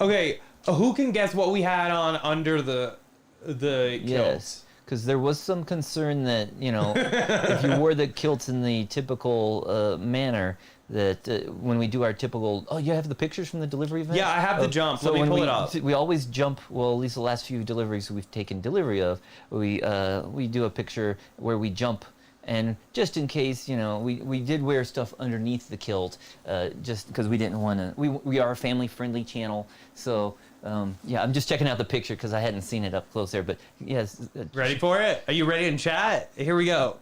okay, who can guess what we had on under the kilts? Yes. Because there was some concern that, if you wore the kilts in the typical manner, that when we do our typical, you have the pictures from the delivery event? Yeah, I have the jump. So Let me pull it up. We always jump, well, at least the last few deliveries we've taken delivery of, we do a picture where we jump. And just in case, we did wear stuff underneath the kilt, just because we didn't want to. We are a family-friendly channel, so I'm just checking out the picture because I hadn't seen it up close there. But yes, ready for it? Are you ready in chat? Here we go.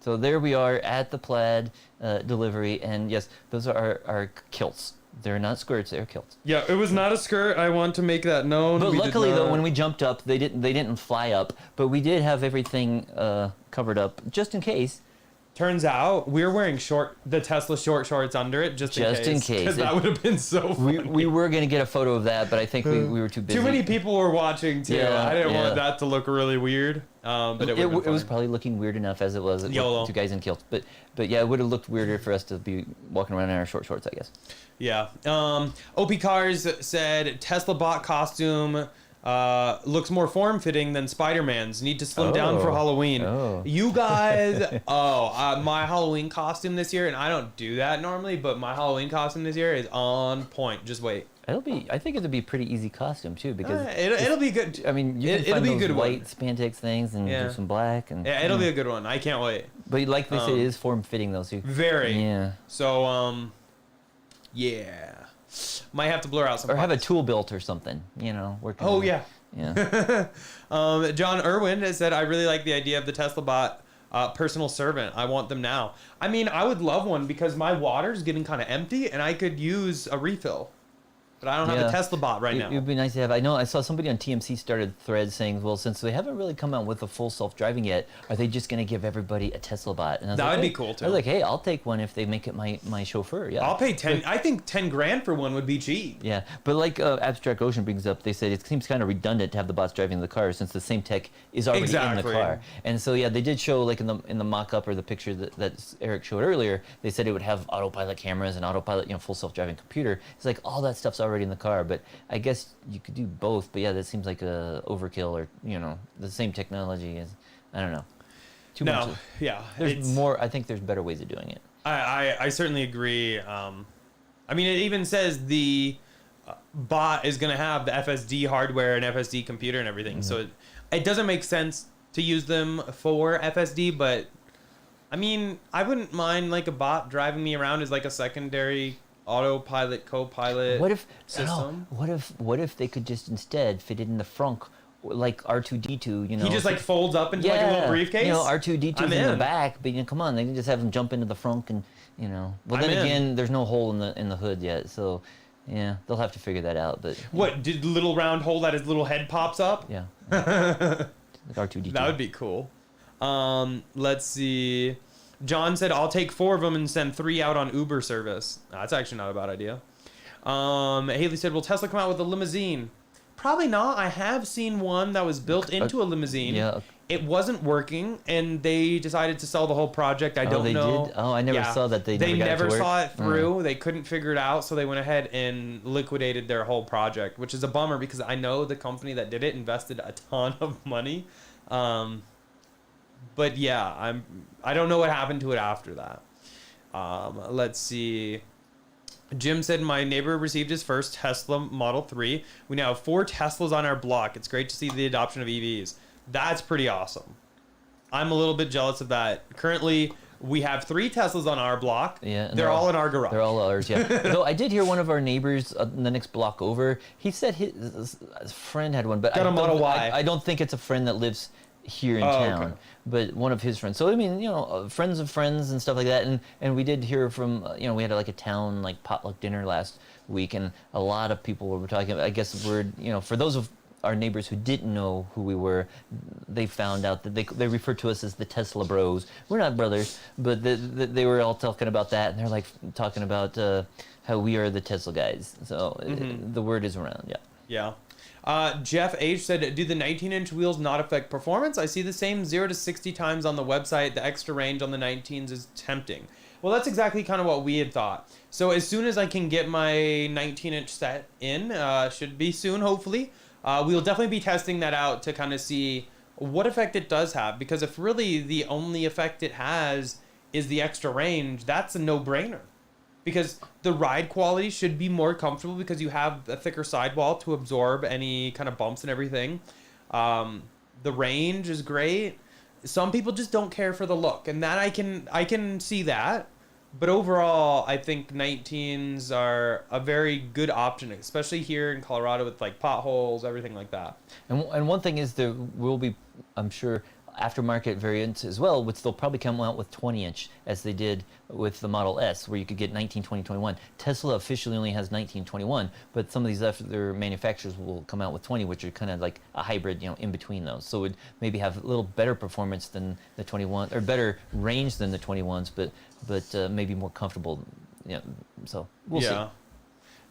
So there we are at the Plaid delivery, and yes, those are our kilts. They're not skirts; they're kilts. Yeah, it was not a skirt. I want to make that known. But luckily, though, when we jumped up, they didn't fly up. But we did have everything covered up just in case. Turns out we're wearing the Tesla short shorts under it just in case. Because that would have been so funny. We were going to get a photo of that, but I think we were too busy. Too many people were watching too. Yeah, I didn't want that to look really weird. But it was probably looking weird enough as it was. Two guys in kilts. But yeah, it would have looked weirder for us to be walking around in our short shorts, I guess. Yeah. OP Cars said TeslaBot Costume looks more form-fitting than Spider-Man's. Need to slim down for Halloween. You guys, my Halloween costume this year, and I don't do that normally, but my Halloween costume this year is on point. Just wait. I think it'll be a pretty easy costume too, because it'll be good. I mean, you can find those good white spandex things and do some black, and it'll be a good one. I can't wait. But like they say, it is form-fitting though, so very. Yeah. So yeah. Might have to blur out some. Or parts. have a tool built or something, working. Yeah. John Irwin has said, I really like the idea of the TeslaBot personal servant. I want them now. I mean, I would love one because my water's getting kind of empty and I could use a refill. But I don't have a TeslaBot right now. It would be nice to have. I know I saw somebody on TMC started threads saying, well, since they haven't really come out with a full self-driving yet, are they just going to give everybody a TeslaBot? And that would be cool too. I was like, hey, I'll take one if they make it my chauffeur. Yeah, I'll pay 10. I think 10 grand for one would be cheap. Yeah, but like Abstract Ocean brings up, they said it seems kind of redundant to have the bots driving the car since the same tech is already in the car. And so yeah, they did show like in the mock-up or the picture that Eric showed earlier, they said it would have autopilot cameras and autopilot, full self-driving computer. It's like all that stuff's already in the car, but I guess you could do both, but yeah, that seems like a overkill, or the same technology is. I don't know. Too much. Yeah. There's more. I think there's better ways of doing it. I certainly agree. I mean, it even says the bot is going to have the FSD hardware and FSD computer and everything, so it doesn't make sense to use them for FSD. But I mean, I wouldn't mind like a bot driving me around as like a secondary autopilot, co-pilot system. What if they could just instead fit it in the frunk, like R2D2? He just like folds up into like a little briefcase. R2D2's in the back, but come on, they can just have him jump into the frunk and Well, then again, there's no hole in the hood yet, so yeah, they'll have to figure that out. But what did the little round hole that his little head pops up? Yeah, like R2D2. That would be cool. Let's see. John said, I'll take 4 of them and send 3 out on Uber service. That's actually not a bad idea. Haley said, will Tesla come out with a limousine? Probably not. I have seen one that was built into a limousine. Yeah. It wasn't working, and they decided to sell the whole project. I don't know. Did? Oh, I never saw that. They never saw it through. They couldn't figure it out, so they went ahead and liquidated their whole project, which is a bummer because I know the company that did it invested a ton of money. But yeah, I don't know what happened to it after that. Let's see. Jim said, my neighbor received his first Tesla Model 3. We now have 4 Teslas on our block. It's great to see the adoption of EVs. That's pretty awesome. I'm a little bit jealous of that. Currently, We have 3 Teslas on our block. Yeah, and they're all in our garage. They're all ours, yeah. Though I did hear one of our neighbors the next block over, he said his friend had one, but Got a Model Y. I don't think it's a friend that lives here in town, okay. but one of his friends. So I mean, friends of friends and stuff like that. And we did hear from, we had like a town like potluck dinner last week, and a lot of people were talking about, I guess for those of our neighbors who didn't know who we were, they found out that they refer to us as the Tesla Bros. We're not brothers, but they were all talking about that, and they're like talking about how we are the Tesla guys. So the word is around, yeah. Yeah. Jeff H said, do the 19-inch wheels not affect performance? I see the same 0 to 60 times on the website. The extra range on the 19s is tempting. Well, that's exactly kind of what we had thought. So as soon as I can get my 19-inch set in, should be soon, hopefully, we'll definitely be testing that out to kind of see what effect it does have. Because if really the only effect it has is the extra range, that's a no-brainer. Because the ride quality should be more comfortable because you have a thicker sidewall to absorb any kind of bumps and everything. The range is great. Some people just don't care for the look, and that I can see that. But overall, I think 19s are a very good option, especially here in Colorado with like potholes, everything like that. And one thing is there will be, I'm sure, aftermarket variants as well, which they'll probably come out with 20-inch as they did with the Model S, where you could get 19, 20, 21. Tesla officially only has 19, 21, but some of these other manufacturers will come out with 20, which are kind of like a hybrid, in between those. So it would maybe have a little better performance than the 21, or better range than the 21s, but maybe more comfortable. So we'll see.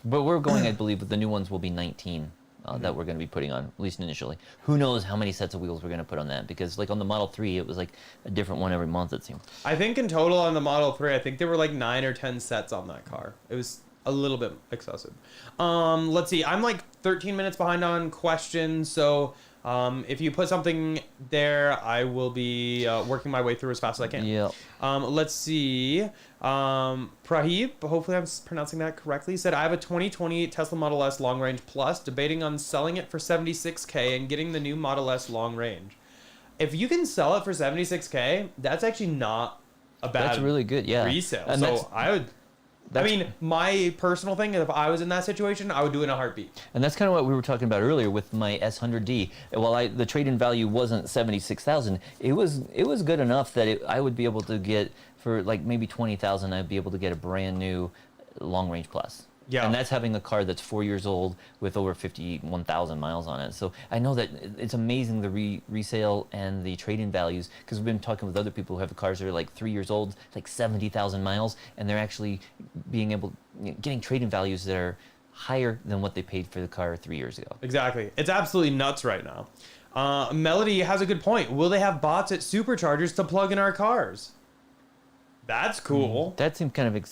But we're going, I believe, with the new ones will be 19. That we're going to be putting on, at least initially. Who knows how many sets of wheels we're going to put on that, because like on the Model 3, it was like a different one every month, it seemed. I think in total on the Model 3, I think there were like 9 or 10 sets on that car. It was a little bit excessive. Let's see. I'm like 13 minutes behind on questions, so if you put something there, I will be working my way through as fast as I can. Yeah. Let's see. Prahib, hopefully I'm pronouncing that correctly, said, I have a 2020 Tesla Model S Long Range Plus, debating on selling it for $76K and getting the new Model S Long Range. If you can sell it for $76K, that's actually not a bad That's really good, yeah. resale. And so I mean, my personal thing, if I was in that situation, I would do it in a heartbeat. And that's kind of what we were talking about earlier with my S100D. While the trade-in value wasn't $76,000, it was good enough that I would be able to get, for like maybe $20,000, I'd be able to get a brand new Long Range Plus. Yeah. And that's having a car that's 4 years old with over 51,000 miles on it. So I know that it's amazing the resale and the trade-in values, because we've been talking with other people who have cars that are like 3 years old, like 70,000 miles, and they're actually getting trade-in values that are higher than what they paid for the car 3 years ago. Exactly. It's absolutely nuts right now. Melody has a good point. Will they have bots at Superchargers to plug in our cars? That's cool. That seems kind of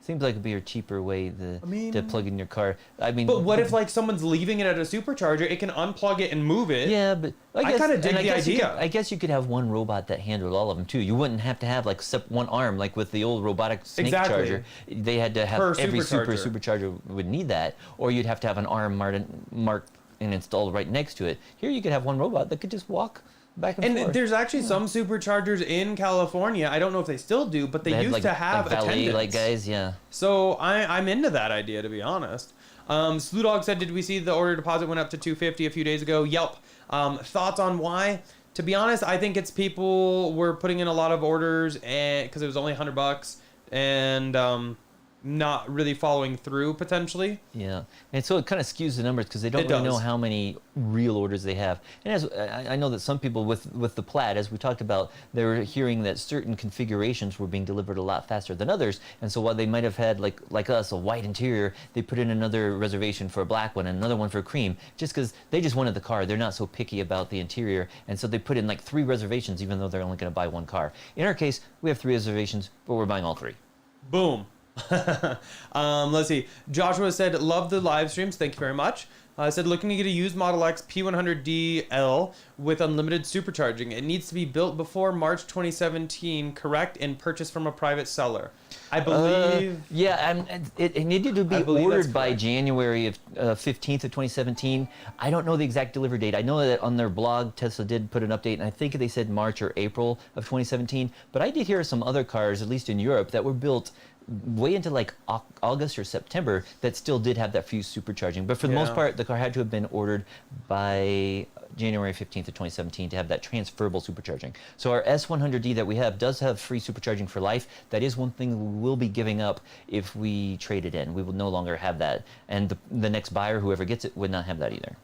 seems like it'd be a cheaper way to plug in your car. I mean, but what if like someone's leaving it at a supercharger? It can unplug it and move it. Yeah, but I kind of dig the idea. I guess you could have one robot that handled all of them too. You wouldn't have to have like one arm, like with the old robotic snake charger. They had to have every supercharger would need that, or you'd have to have an arm marked and installed right next to it. Here, you could have one robot that could just walk back and forth. There's actually some superchargers in California. I don't know if they still do, but they used to have attendants. Like guys, yeah. So I'm into that idea, to be honest. Slew Dog said, did we see the order deposit went up to $250 a few days ago? Yelp. Thoughts on why? To be honest, I think it's people were putting in a lot of orders because it was only $100 and not really following through potentially. Yeah, and so it kind of skews the numbers because they don't really know how many real orders they have. And as I know that some people with the Plaid, as we talked about, they were hearing that certain configurations were being delivered a lot faster than others. And so while they might have had like us a white interior, they put in another reservation for a black one and another one for a cream, just because they just wanted the car. They're not so picky about the interior, and so they put in like 3 reservations, even though they're only going to buy one car. In our case, we have 3 reservations, but we're buying all 3. Boom. Let's see. Joshua said, love the live streams. Thank you very much. Said looking to get a used Model X P100D with unlimited supercharging. It needs to be built before March 2017, correct, and purchased from a private seller. I believe. It needed to be ordered by January of 15th of 2017. I don't know the exact delivery date. I know that on their blog, Tesla did put an update, and I think they said March or April of 2017. But I did hear some other cars, at least in Europe, that were built way into like August or September that still did have that fuse supercharging. But for the most part, the car had to have been ordered by January 15th of 2017 to have that transferable supercharging. So our S100D that we have does have free supercharging for life. That is one thing we will be giving up if we trade it in. We will no longer have that. And the next buyer, whoever gets it, would not have that either.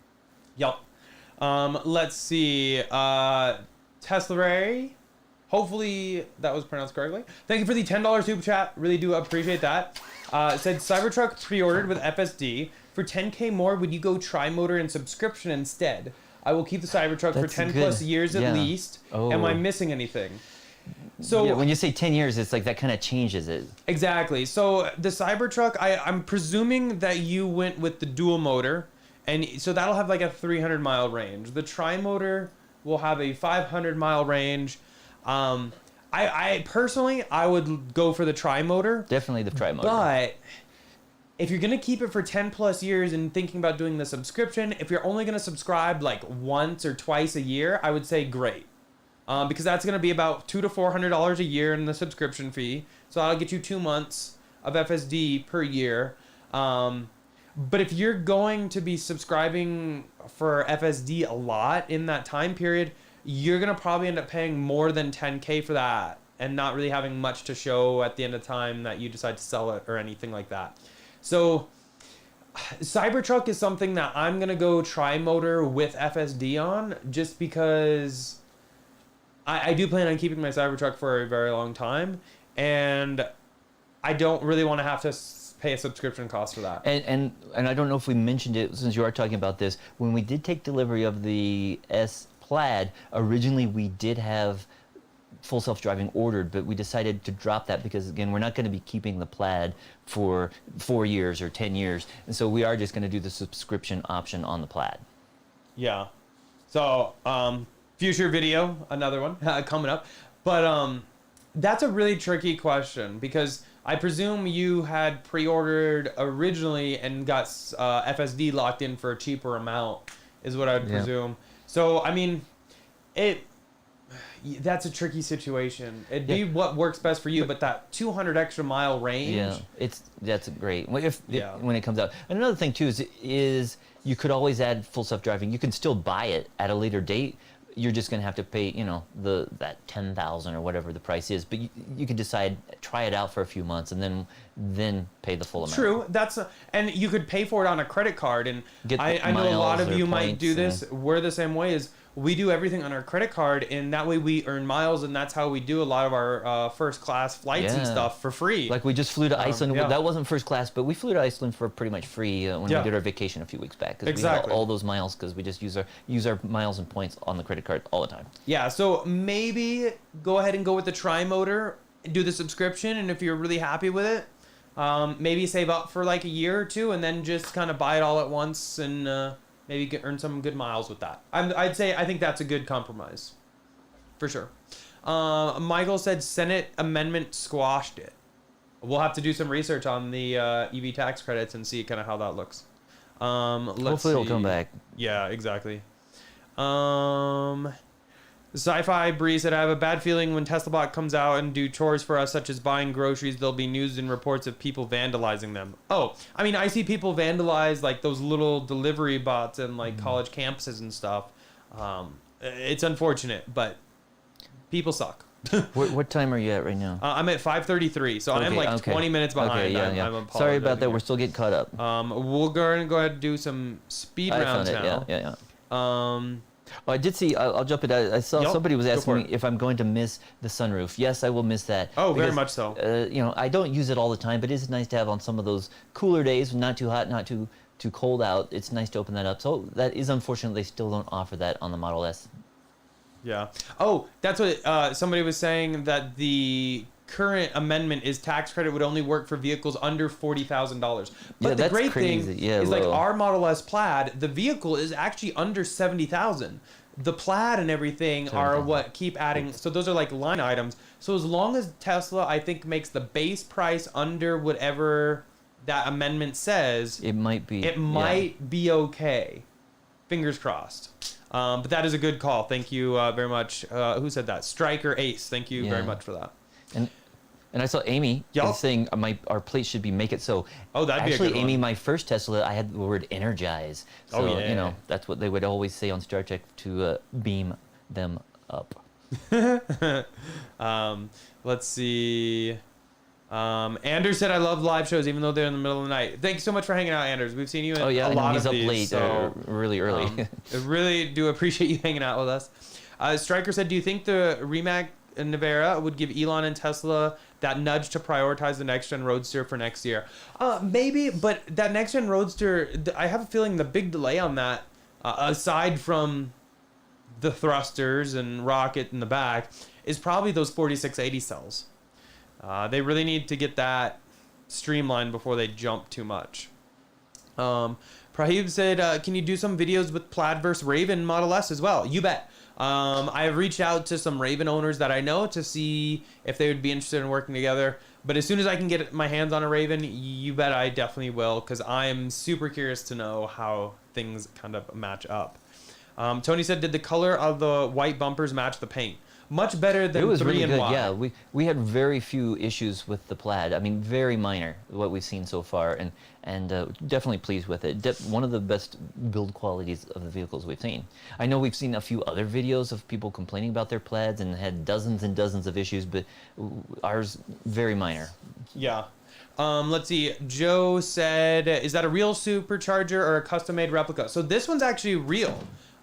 Yep. Let's see. Tesla Ray. Hopefully that was pronounced correctly. Thank you for the $10 super chat. Really do appreciate that. Said Cybertruck pre-ordered with FSD. For 10K more, would you go tri-motor and subscription instead? I will keep the Cybertruck for 10 plus years at least. Am I missing anything? So when you say 10 years, it's like that kind of changes it. Exactly. So the Cybertruck, I'm presuming that you went with the dual motor, and so that'll have like a 300-mile range. The tri-motor will have a 500-mile range. I personally, I would go for the tri-motor. Definitely the tri-motor. But if you're going to keep it for 10 plus years and thinking about doing the subscription, if you're only going to subscribe like once or twice a year, I would say great. Because that's going to be about $200 to $400 a year in the subscription fee. So that'll get you 2 months of FSD per year. But if you're going to be subscribing for FSD a lot in that time period, you're going to probably end up paying more than 10K for that and not really having much to show at the end of time that you decide to sell it or anything like that. So Cybertruck is something that I'm going to go tri-motor with FSD on just because I do plan on keeping my Cybertruck for a very long time, and I don't really want to have to pay a subscription cost for that. And I don't know if we mentioned it since you are talking about this. When we did take delivery of the Plaid, originally we did have full self-driving ordered, but we decided to drop that because, again, we're not going to be keeping the Plaid for 4 years or 10 years, and so we are just going to do the subscription option on the Plaid. Yeah. So, future video, another one coming up, but that's a really tricky question because I presume you had pre-ordered originally and got FSD locked in for a cheaper amount, is what I'd presume. So, I mean, that's a tricky situation. It'd be what works best for you, but that 200 extra mile range. Yeah, that's great. When it comes out. And another thing too is you could always add full self-driving. You can still buy it at a later date. You're just going to have to pay, that $10,000 or whatever the price is. But you can decide, try it out for a few months, and then pay the full amount. True, and you could pay for it on a credit card. And I know a lot of you might do this. We're the same way. Is we do everything on our credit card, and that way we earn miles, and that's how we do a lot of our first class flights and stuff for free. Like we just flew to Iceland. That wasn't first class, but we flew to Iceland for pretty much free when we did our vacation a few weeks back. Exactly. We had all those miles because we just use our miles and points on the credit card all the time. Yeah, so maybe go ahead and go with the tri-motor, do the subscription, and if you're really happy with it, maybe save up for like a year or two, and then just kind of buy it all at once and maybe earn some good miles with that. I think that's a good compromise, for sure. Michael said Senate amendment squashed it. We'll have to do some research on the EV tax credits and see kind of how that looks. Hopefully it'll come back. Yeah, exactly. Sci-Fi Bree said, I have a bad feeling when TeslaBot comes out and do chores for us, such as buying groceries, there'll be news and reports of people vandalizing them. Oh, I mean, I see people vandalize like those little delivery bots in like college campuses and stuff. It's unfortunate, but people suck. What time are you at right now? I'm at 5:33, so I'm like 20 minutes behind. Okay, I'm Sorry about that. We're still getting caught up. We'll go ahead and do some speed rounds now. Yeah. I did see. I'll jump in. I saw somebody was asking me if I'm going to miss the sunroof. Yes, I will miss that. Oh, very much so. I don't use it all the time, but it is nice to have on some of those cooler days, not too hot, not too cold out. It's nice to open that up. So that is unfortunate they still don't offer that on the Model S. Yeah. Oh, that's what somebody was saying, that the current amendment is tax credit would only work for vehicles under $40,000. But the that's great crazy. thing Yeah, is like low. our Model S Plaid, the vehicle is actually under 70,000. The Plaid and everything are what keep adding. So those are like line items. So as long as Tesla, I think, makes the base price under whatever that amendment says, It might be. it might be okay. Fingers crossed. But that is a good call. Thank you very much. Who said that? Striker Ace. Thank you very Yeah. much for that. And I saw Amy Yup. saying our plate should be make it so. Oh, that'd be a Actually, good Amy, one. my first Tesla, I had the word energize. So, Oh, yeah. you know, that's what they would always say on Star Trek to beam them up. Let's see. Anders said, I love live shows even though they're in the middle of the night. Thank you so much for hanging out, Anders. We've seen you in Oh, yeah, a I know lot he's of up these. late, So, really early. I really do appreciate you hanging out with us. Striker said, do you think the Rimac Nevera would give Elon and Tesla that nudge to prioritize the next-gen Roadster for next year? Maybe, but that next-gen Roadster, I have a feeling the big delay on that, aside from the thrusters and rocket in the back, is probably those 4680 cells. They really need to get that streamlined before they jump too much. Prahib said, can you do some videos with Plaid vs. Raven Model S as well? You bet. I have reached out to some Raven owners that I know to see if they would be interested in working together. But as soon as I can get my hands on a Raven, you bet I definitely will, because I'm super curious to know how things kind of match up. Tony said, did the color of the white bumpers match the paint? Much better than It was 3 really and good. Y. Yeah, we had very few issues with the Plaid. I mean, very minor what we've seen so far, and definitely pleased with it. One of the best build qualities of the vehicles we've seen. I know we've seen a few other videos of people complaining about their Plaids and had dozens and dozens of issues, but ours very minor. Yeah. Let's see. Joe said, is that a real Supercharger or a custom-made replica? So this one's actually real.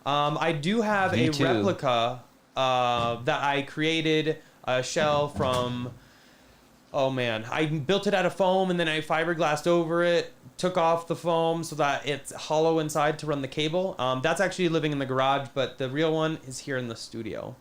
I do have Me a too. replica that I created a shell from. Oh man, I built it out of foam and then I fiberglassed over it, took off the foam so that it's hollow inside to run the cable. That's actually living in the garage, but the real one is here in the studio.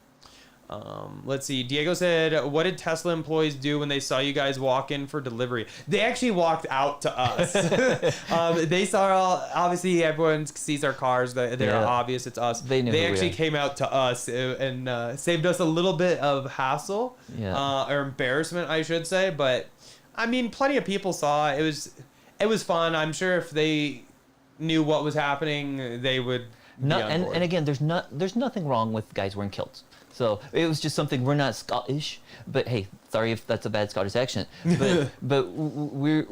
Let's see. Diego said, what did Tesla employees do when they saw you guys walk in for delivery? They actually walked out to us. They saw, obviously everyone sees our cars. They're obvious it's us. They knew who we actually are. came out to us and saved us a little bit of hassle or embarrassment, I should say. But I mean, plenty of people saw it. It was fun. I'm sure if they knew what was happening, they would be on board. And again, there's nothing wrong with guys wearing kilts. So it was just something. We're not Scottish, but hey, sorry if that's a bad Scottish accent. But we're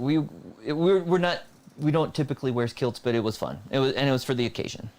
not. We don't typically wear kilts, but it was fun. It was for the occasion.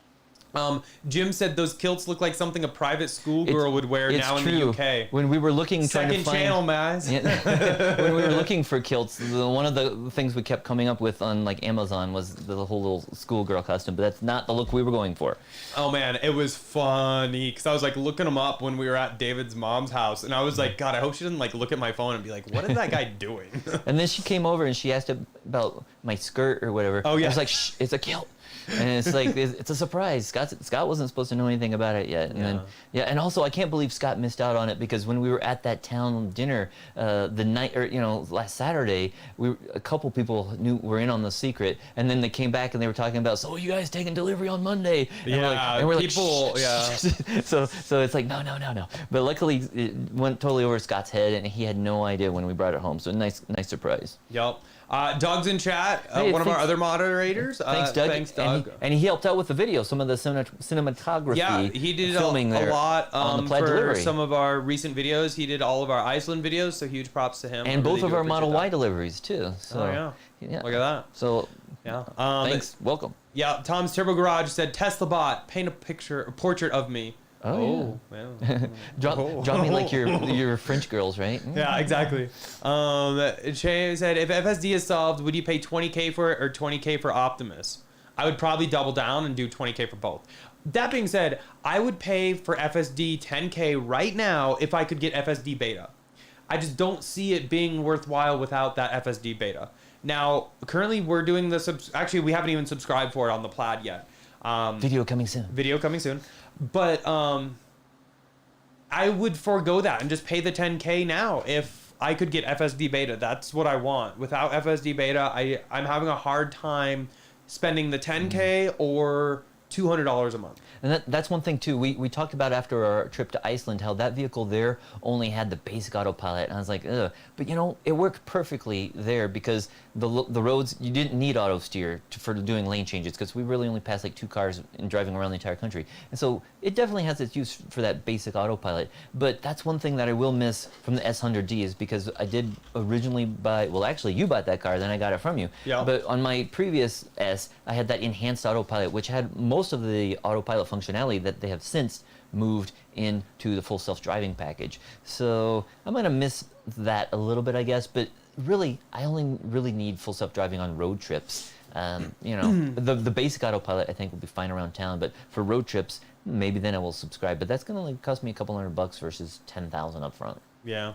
Jim said those kilts look like something a private schoolgirl would wear It's now true. in the UK. When we were looking, trying to Second find channel, Maz. Yeah. When we were looking for kilts, one of the things we kept coming up with on like Amazon was the whole little schoolgirl costume, but that's not the look we were going for. Oh man, it was funny because I was like looking them up when we were at David's mom's house, and I was like, God, I hope she didn't like look at my phone and be like, what is that guy doing? And then she came over and she asked about my skirt or whatever. Oh, yeah. I was like, shh, it's a kilt. And it's like, it's a surprise. Scott wasn't supposed to know anything about it yet. And then, and also I can't believe Scott missed out on it, because when we were at that town dinner the night, or last Saturday, a couple people were in on the secret, and then they came back and they were talking about, so you guys taking delivery on Monday? And we're like, people, shh. So it's like, no. But luckily it went totally over Scott's head, and he had no idea when we brought it home. So nice surprise. Yep. Dogs in chat, Hey, one of our thanks- other moderators. Thanks, Doug. Thanks, Doug. And he helped out with the video, some of the cinematography. Yeah, he did a filming there lot on the Plaid for Delivery. some of our recent videos. He did all of our Iceland videos, so huge props to him. And I both really of do our Model Y appreciate deliveries too. So, that. yeah. Look at that. So Yeah. thanks. Welcome. Yeah, Tom's Turbo Garage said, TeslaBot, paint a portrait of me. Oh, man. Drop me like your French girls, right? Yeah, exactly. Che said, if FSD is solved, would you pay 20K for it or 20K for Optimus? I would probably double down and do 20K for both. That being said, I would pay for FSD 10K right now if I could get FSD beta. I just don't see it being worthwhile without that FSD beta. Now, currently we're doing the actually we haven't even subscribed for it on the Plaid yet. Video coming soon. Video coming soon. But I would forego that and just pay the 10K now if I could get FSD beta. That's what I want. Without FSD beta, I'm having a hard time spending the 10K or $200 a month. And that's one thing too. We talked about after our trip to Iceland how that vehicle there only had the basic autopilot, and I was like, ugh. But you know, it worked perfectly there because the roads, you didn't need auto steer for doing lane changes because we really only passed like 2 cars in driving around the entire country, and so it definitely has its use for that basic autopilot. But that's one thing that I will miss from the S100D is because I did originally buy. Well, actually, you bought that car, then I got it from you. Yeah. But on my previous S, I had that enhanced autopilot, which had most of the autopilot functionality that they have since moved into the full self-driving package. So I'm gonna miss that a little bit, I guess. But really, I only really need full self-driving on road trips. You know, the basic autopilot I think will be fine around town, but for road trips, maybe then I will subscribe. But that's gonna like cost me a couple $100 versus 10,000 up front. Yeah.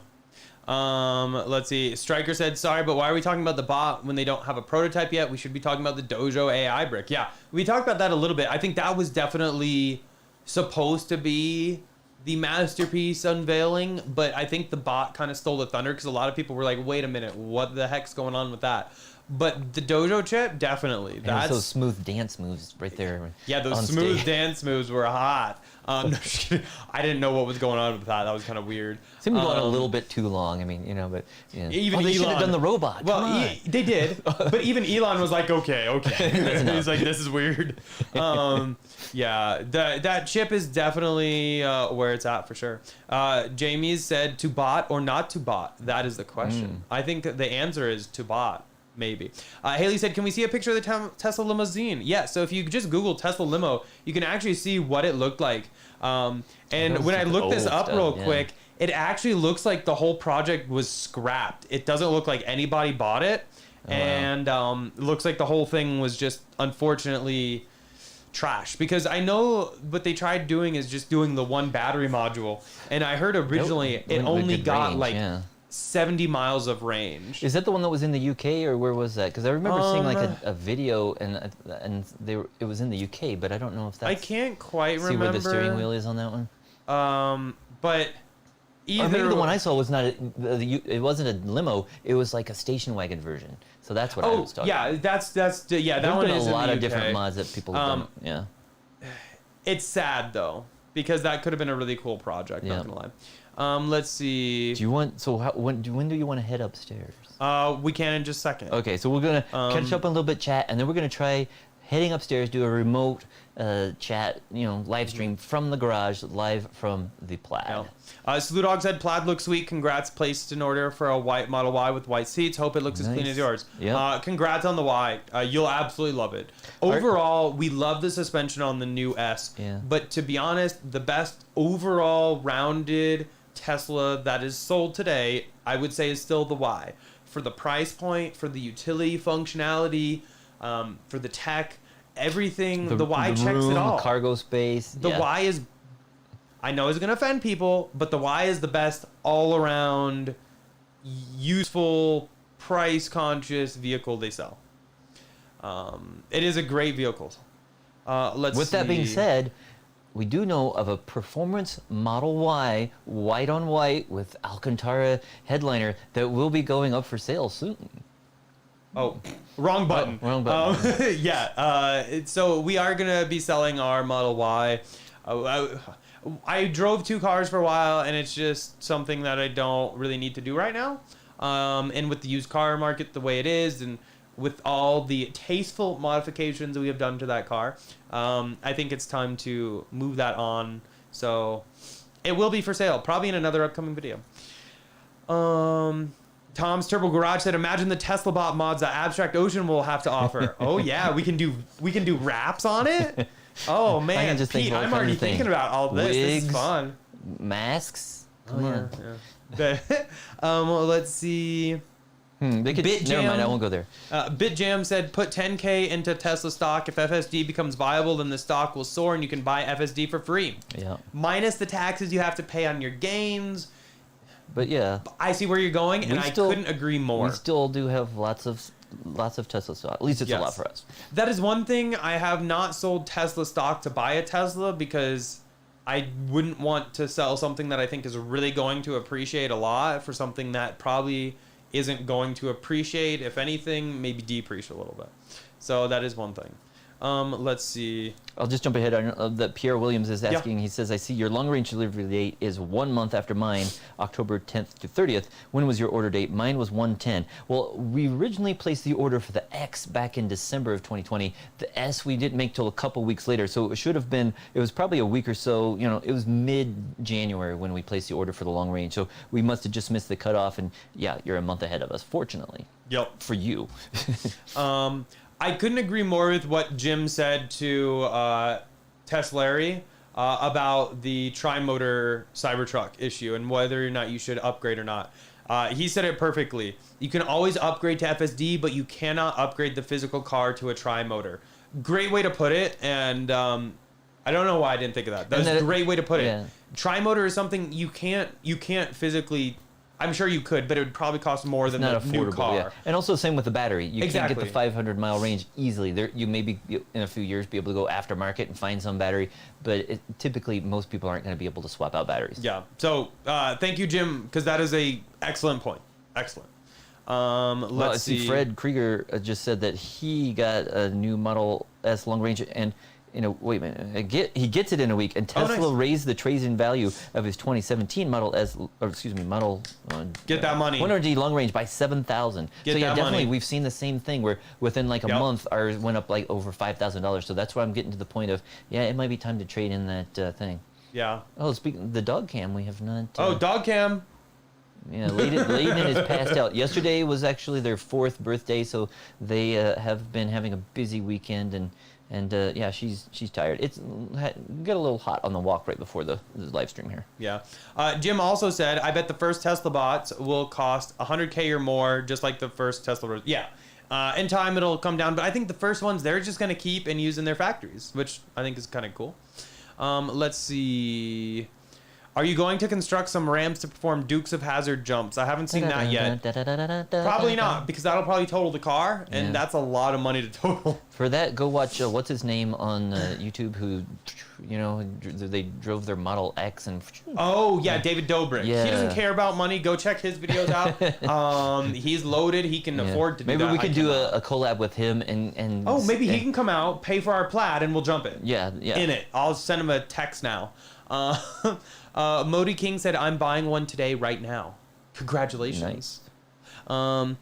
Let's see. Striker said, sorry, but why are we talking about the bot when they don't have a prototype yet? We should be talking about the Dojo AI brick. Yeah, we talked about that a little bit. I think that was definitely supposed to be the masterpiece unveiling, but I think the bot kind of stole the thunder because a lot of people were like, wait a minute, what the heck's going on with that? But the Dojo chip, definitely. That's those smooth dance moves right there. Yeah, those smooth dance moves were hot. No, just kidding. I didn't know what was going on with that. That was kind of weird. Seemed to go on a little bit too long. I mean, you know, but yeah. Even they Elon, should have done the robot. Well, they did, but even Elon was like, okay. He's like, this is weird. Yeah, that chip is definitely where it's at for sure. Jamie said to bot or not to bot. That is the question. I think the answer is to bot. Maybe. Haley said, can we see a picture of the Tesla limousine? Yeah, so if you just Google Tesla limo, you can actually see what it looked like. And when I looked this up real quick, it actually looks like the whole project was scrapped. It doesn't look like anybody bought it. And it looks like the whole thing was just, unfortunately, trash. Because I know what they tried doing is just doing the one battery module. And I heard originally it only got range, 70 miles of range. Is that the one that was in the UK or where was that? Because I remember seeing like a video and it was in the UK, but I don't know if that's. I can't quite remember. See where the steering wheel is on that one. But either. Or maybe the one I saw was not. It wasn't a limo. It was like a station wagon version. So that's what I was talking. Yeah, about. That one is a lot in of the UK. different mods that people have done. Yeah. It's sad though because that could have been a really cool project. Not gonna lie. Let's see. Do you want? So when do you want to head upstairs? We can in just a second. Okay, so we're gonna catch up a little bit, chat, and then we're gonna try heading upstairs, do a remote chat, live stream from the garage, live from the Plaid. Yeah. Salute Dog said, Plaid looks sweet. Congrats, placed an order for a white Model Y with white seats. Hope it looks as clean as yours. Yep. Congrats on the Y. You'll absolutely love it. Overall, we love the suspension on the new S. Yeah. But to be honest, the best overall rounded Tesla that is sold today, I would say, is still the Y. For the price point, for the utility functionality, for the tech, everything, the Y checks it all. The cargo space. The Y is, I know it's going to offend people, but the Y is the best all-around, useful, price-conscious vehicle they sell. It is a great vehicle. With that being said, we do know of a performance Model Y, white on white with Alcantara headliner that will be going up for sale soon. Oh, wrong button. Oh, wrong button. So we are going to be selling our Model Y. I drove 2 cars for a while, and it's just something that I don't really need to do right now. And with the used car market the way it is, and with all the tasteful modifications we have done to that car, I think it's time to move that on. So it will be for sale, probably in another upcoming video. Tom's Turbo Garage said, imagine the TeslaBot mods that Abstract Ocean will have to offer. Oh yeah, we can do wraps on it. Oh man, Pete, I'm already thinking about all this. This is fun. Masks. Come on. Yeah. Well, let's see. They could, never mind, I won't go there. BitJam said, put 10K into Tesla stock. If FSD becomes viable, then the stock will soar and you can buy FSD for free. Yeah. Minus the taxes you have to pay on your gains. But yeah. I see where you're going, and I couldn't agree more. We still do have lots of Tesla stock. At least it's a lot for us. That is one thing. I have not sold Tesla stock to buy a Tesla because I wouldn't want to sell something that I think is really going to appreciate a lot for something that probably isn't going to appreciate. If anything, maybe depreciate a little bit. So that is one thing. Let's see. I'll just jump ahead. That Pierre Williams is asking. He says, "I see your long-range delivery date is 1 month after mine, October 10th to 30th. When was your order date?" Mine was 1/10. Well, we originally placed the order for the X back in December of 2020. The S we didn't make till a couple weeks later, so it should have been. It was probably a week or so. You know, it was mid-January when we placed the order for the long range. So we must have just missed the cutoff. And yeah, you're a month ahead of us. Fortunately. Yep. For you. I couldn't agree more with what Jim said to Teslary about the tri-motor Cybertruck issue and whether or not you should upgrade or not. He said it perfectly. You can always upgrade to FSD, but you cannot upgrade the physical car to a tri-motor. Great way to put it, and I don't know why I didn't think of that. That was a great way to put it. Tri-motor is something you can't physically. I'm sure you could, but it would probably cost more than the new car. Yeah. And also same with the battery. You can't Exactly. get the 500-mile range easily. You maybe in a few years be able to go aftermarket and find some battery, but typically most people aren't going to be able to swap out batteries. Yeah. So thank you, Jim, because that is a excellent point. Excellent. Let's see. Fred Krieger just said that he got a new Model S long range and. Wait a minute. He gets it in a week, and Tesla raised the trade-in value of his 2017 Model S, Model. Get that money. 100D long range by $7,000. So yeah, definitely money. We've seen the same thing where within like a month ours went up like over $5,000. So that's why I'm getting to the point of it might be time to trade in that thing. Yeah. Oh, speaking the dog cam, we have not. Dog cam. Yeah, Layden is passed out. Yesterday was actually their 4th birthday, so they have been having a busy weekend and she's tired. It's got a little hot on the walk right before the live stream here. Yeah. Jim also said, I bet the first Tesla bots will cost $100K or more, just like the first Tesla. Yeah. In time, it'll come down. But I think the first ones, they're just going to keep and use in their factories, which I think is kind of cool. Let's see. Are you going to construct some ramps to perform Dukes of Hazzard jumps? I haven't seen that yet. Probably not, because that'll probably total the car, and that's a lot of money to total. For that, go watch, what's his name on YouTube, who, they drove their Model X and... Oh, yeah, David Dobrik. Yeah. He doesn't care about money. Go check his videos out. He's loaded. He can afford to do that. Maybe we could do a collab with him and... Oh, maybe he can come out, pay for our Plaid, and we'll jump it. Yeah. In it. I'll send him a text now. Modi King said, I'm buying one today right now. Congratulations. Nice.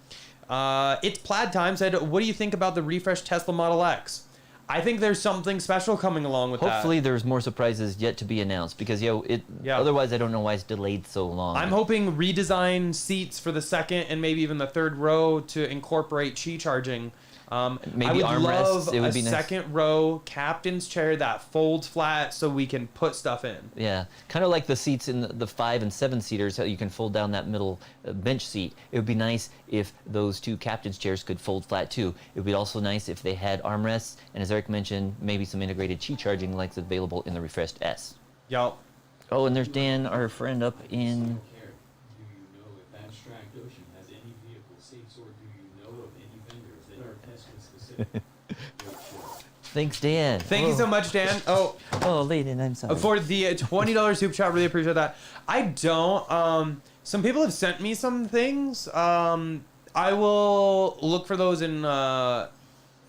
It's Plaid Time said, what do you think about the refreshed Tesla Model X? I think there's something special coming along with Hopefully there's more surprises yet to be announced because otherwise I don't know why it's delayed so long. I'm hoping redesigned seats for the second and maybe even the third row to incorporate Qi charging. Maybe I would love it would be nice. Second row captain's chair that folds flat so we can put stuff in. Yeah, kind of like the seats in the 5 and 7 seaters, how you can fold down that middle bench seat. It would be nice if those 2 captain's chairs could fold flat too. It would be also nice if they had armrests, and as Eric mentioned, maybe some integrated Qi charging like available in the refreshed S. Yup. Oh, and there's Dan, our friend up in... Thanks, Dan. Thank you so much, Dan. Oh, Layden, I'm sorry. For the $20 super chat, really appreciate that. I don't. Some people have sent me some things. I will look for those and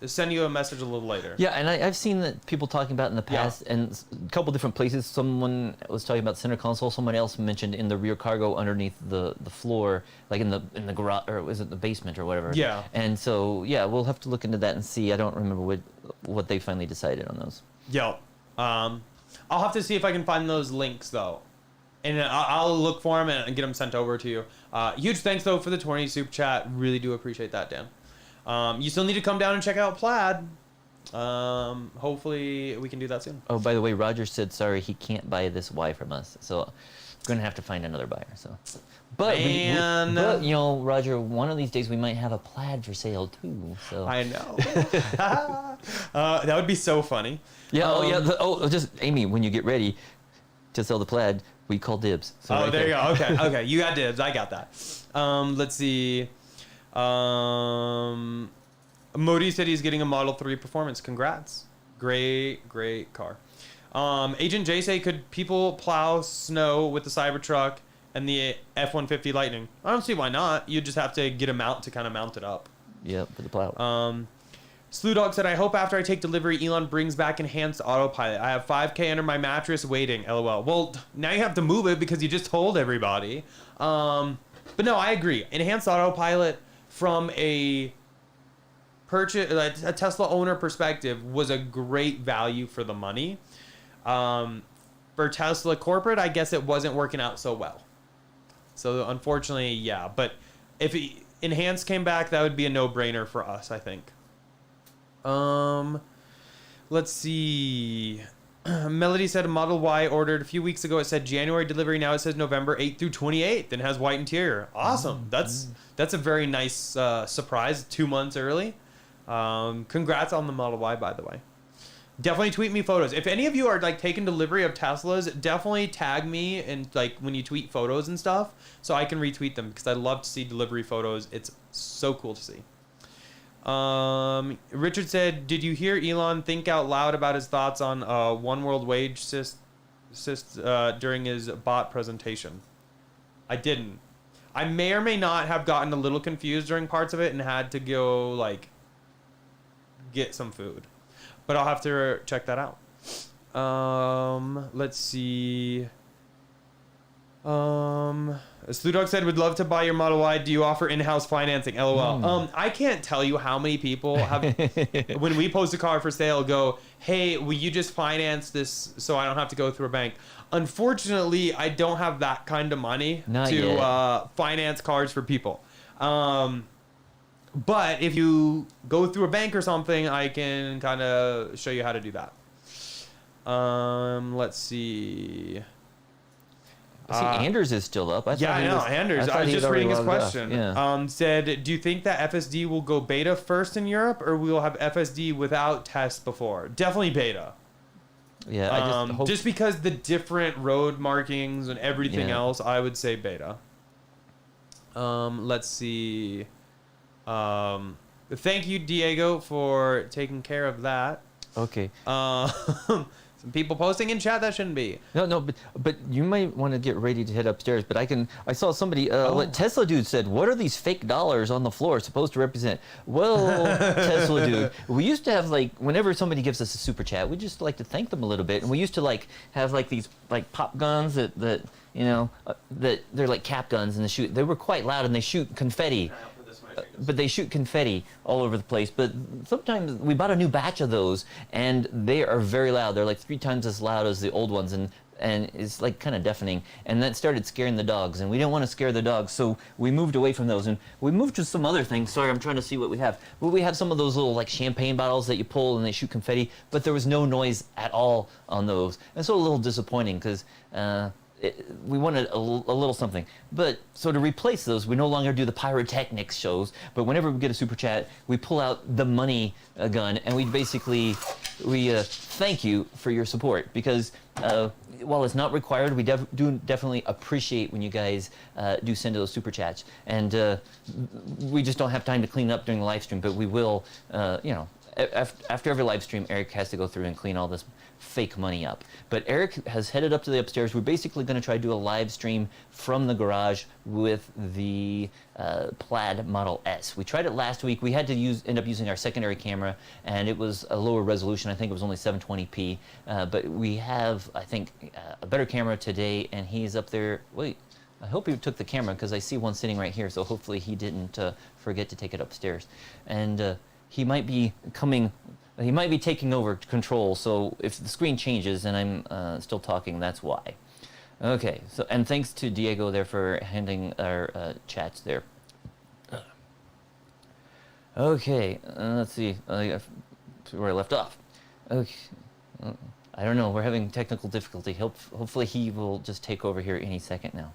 send you a message a little later. Yeah, and I've seen that people talking about in the past, and a couple different places. Someone was talking about center console. Someone else mentioned in the rear cargo underneath the floor, like in the garage, or was it the basement or whatever? Yeah. And so we'll have to look into that and see. I don't remember what they finally decided on those. Yo, I'll have to see if I can find those links though, and I'll look for them and get them sent over to you. Huge thanks though for the 20 super chat. Really do appreciate that, Dan. You still need to come down and check out Plaid. Hopefully we can do that soon. Oh, by the way, Roger said sorry he can't buy this Y from us, so I'm gonna have to find another buyer. So, but Roger, one of these days we might have a Plaid for sale too. So I know. That would be so funny. Yeah. Just Amy, when you get ready to sell the Plaid, we call dibs. So there you go. Okay. You got dibs. I got that. Let's see. Modi said he's getting a Model 3 Performance. Congrats. Great car. Agent J say, could people plow snow with the Cybertruck and the F-150 Lightning? I don't see why not. You just have to get a mount to kind of mount it up. Yeah, for the plow. Slew Dog said, I hope after I take delivery, Elon brings back enhanced autopilot. I have 5K under my mattress waiting, LOL. Well, now you have to move it because you just told everybody. But no, I agree. Enhanced autopilot from a Tesla owner perspective was a great value for the money. For Tesla corporate, I guess it wasn't working out so well. So unfortunately, yeah. But if enhanced came back, that would be a no-brainer for us, I think. Let's see. Melody said a Model Y ordered a few weeks ago. It said January delivery. Now it says November 8th through 28th and has white interior. Awesome. That's a very nice surprise. 2 months early. Congrats on the Model Y, by the way. Definitely tweet me photos. If any of you are like taking delivery of Teslas, definitely tag me and like when you tweet photos and stuff so I can retweet them because I love to see delivery photos. It's so cool to see. Richard said, did you hear Elon think out loud about his thoughts on one world wage during his bot presentation? I didn't. I may or may not have gotten a little confused during parts of it and had to go like get some food, but I'll have to check that out. Let's see. Slew Dog said, would love to buy your Model Y. Do you offer in-house financing? LOL. I can't tell you how many people have, when we post a car for sale, go, hey, will you just finance this so I don't have to go through a bank? Unfortunately, I don't have that kind of money to finance cars for people. But if you go through a bank or something, I can kind of show you how to do that. Let's see. I see Anders is still up. I know. Anders. I was just reading his question. Yeah. Said, do you think that FSD will go beta first in Europe, or we will have FSD without tests before? Definitely beta. Yeah. I just hope... just because the different road markings and everything else, I would say beta. Let's see. Thank you, Diego, for taking care of that. Okay. Some people posting in chat that shouldn't be. No, but you might want to get ready to head upstairs. But I saw somebody, Tesla dude said, what are these fake dollars on the floor supposed to represent? Well, Tesla dude, we used to have like, whenever somebody gives us a super chat, we just like to thank them a little bit. And we used to like have like these like pop guns that you know, that they're like cap guns and they were quite loud and they shoot confetti. But they shoot confetti all over the place. But sometimes we bought a new batch of those, and they are very loud. They're like 3 times as loud as the old ones, and it's like kind of deafening. And that started scaring the dogs, and we didn't want to scare the dogs, so we moved away from those, and we moved to some other things. Sorry, I'm trying to see what we have. Well, we have some of those little like champagne bottles that you pull and they shoot confetti, but there was no noise at all on those, and so a little disappointing because. We wanted a little something. But so to replace those, we no longer do the pyrotechnics shows, but whenever we get a super chat, we pull out the money gun and we thank you for your support because while it's not required, we do definitely appreciate when you guys do send those super chats. And we just don't have time to clean up during the live stream, but we will, you know, after every live stream, Eric has to go through and clean all this fake money up. But Eric has headed up to the upstairs. We're basically going to try to do a live stream from the garage with the Plaid Model S. We tried it last week. We had to end up using our secondary camera, and it was a lower resolution. I think it was only 720p. But we have, I think, a better camera today, and he's up there. Wait, I hope he took the camera because I see one sitting right here, so hopefully he didn't forget to take it upstairs. And he might be taking over control, so if the screen changes and I'm still talking, that's why. Okay, so and thanks to Diego there for handling our chats there. Okay, let's see where I left off. Okay, I don't know, we're having technical difficulty. Hopefully he will just take over here any second now.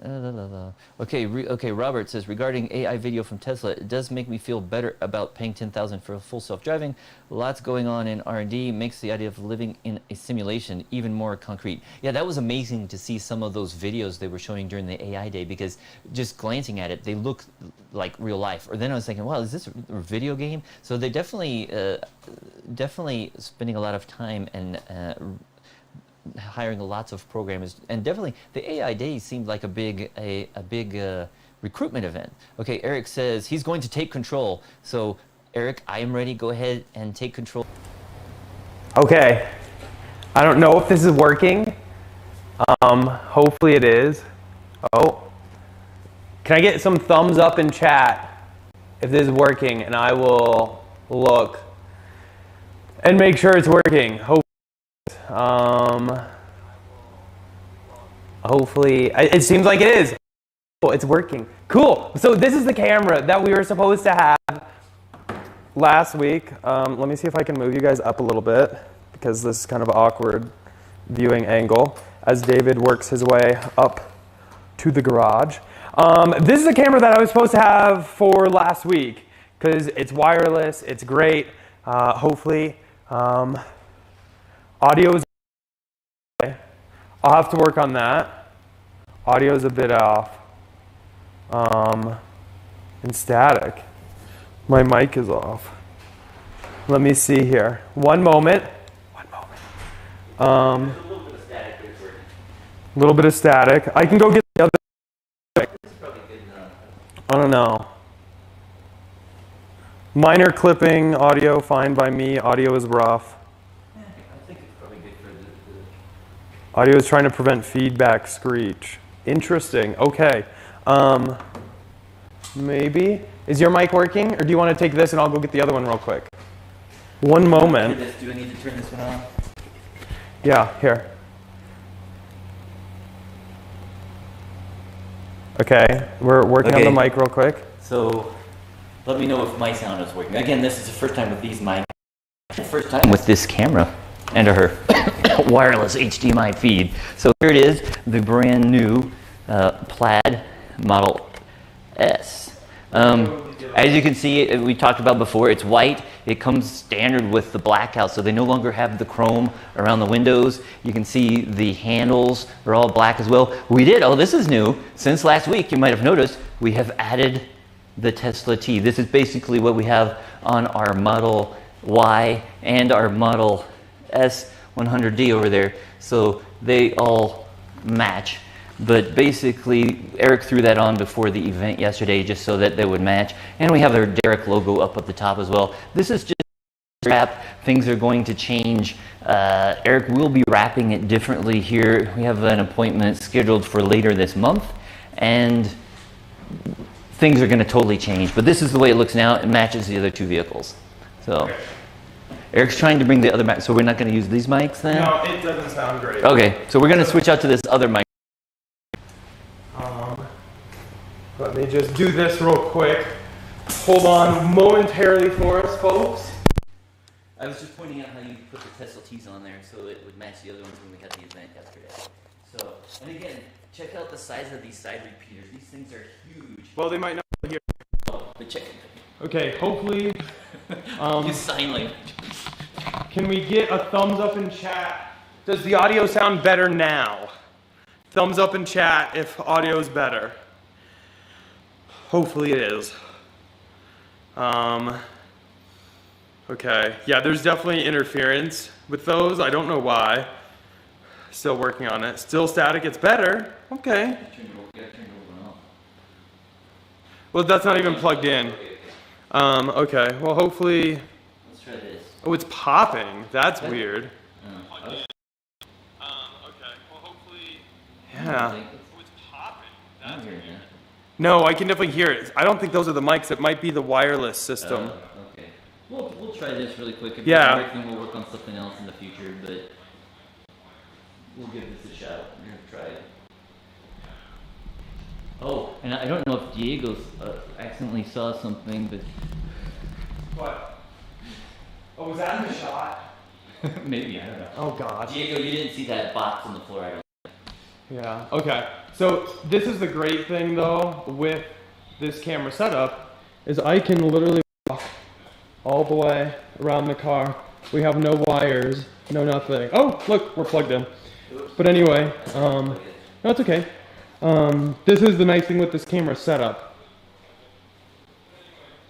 Okay, Robert says, regarding AI video from Tesla, it does make me feel better about paying $10,000 for full self-driving. Lots going on in R&D, makes the idea of living in a simulation even more concrete. Yeah, that was amazing to see some of those videos they were showing during the AI day, because just glancing at it, they look like real life. Or then I was thinking, wow, is this a video game? So they're definitely spending a lot of time and hiring lots of programmers, and definitely the AI Day seemed like a big recruitment event. Okay, Eric says he's going to take control. So Eric, I am ready. Go ahead and take control. Okay, I don't know if this is working. Hopefully it is. Oh, can I get some thumbs up in chat if this is working, and I will look and make sure it's working. Hopefully, it seems like it is. Oh, it's working. Cool. So this is the camera that we were supposed to have last week. Let me see if I can move you guys up a little bit, because this is kind of an awkward viewing angle as David works his way up to the garage. This is the camera that I was supposed to have for last week, because it's wireless, it's great. Hopefully, audio is okay. I'll have to work on that. Audio is a bit off. And static. My mic is off. Let me see here. One moment. A little bit of static. I can go get the other. I don't know. Minor clipping, audio fine by me. Audio is rough. Audio is trying to prevent feedback screech. Interesting. Okay. Maybe. Is your mic working? Or do you want to take this and I'll go get the other one real quick? One moment. Do I need to turn this one on? Yeah, here. Okay. We're working on the mic real quick. So let me know if my sound is working. Again, this is the first time with these mics. First time with this camera and her wireless HDMI feed. So here it is, the brand new Plaid Model S. As you can see, we talked about before, it's white. It comes standard with the blackout, so they no longer have the chrome around the windows. You can see the handles are all black as well. This is new. Since last week, you might have noticed, we have added the Tesla T. This is basically what we have on our Model Y and our Model S100D over there. So they all match. But basically, Eric threw that on before the event yesterday just so that they would match. And we have our Derek logo up at the top as well. This is just wrap. Things are going to change. Eric will be wrapping it differently here. We have an appointment scheduled for later this month. And things are going to totally change. But this is the way it looks now. It matches the other two vehicles. So Eric's trying to bring the other mic. So we're not going to use these mics then? No, it doesn't sound great. Okay, so we're going to switch out to this other mic. Let me just do this real quick. Hold on momentarily for us, folks. I was just pointing out how you put the Tesla T's on there so it would match the other ones when we had the event yesterday. So, and again, check out the size of these side repeaters. These things are huge. Well, they might not hear. But check it. Okay, hopefully. Use sign language. Can we get a thumbs up in chat? Does the audio sound better now? Thumbs up in chat if audio is better. Hopefully it is. Okay, yeah, there's definitely interference with those. I don't know why. Still working on it. Still static, it's better. Okay. Well, that's not even plugged in. Okay, well, hopefully. Let's try this. Oh, it's popping. That's weird. Okay. Okay, well, hopefully. Yeah. Oh, it's popping. That's weird. No, I can definitely hear it. I don't think those are the mics. It might be the wireless system. Okay. We'll try this really quick. If yeah. It doesn't work, then we'll work on something else in the future, but we'll give this a shot. We're going to try it. Oh, and I don't know if Diego accidentally saw something, but... What? Oh, was that in the shot? Maybe, I don't know. Oh, God. Diego, you didn't see that box on the floor, I don't think. Yeah, okay. So this is the great thing though with this camera setup is I can literally walk all the way around the car. We have no wires, no nothing. Oh, look, we're plugged in. But anyway, no, it's okay. This is the nice thing with this camera setup.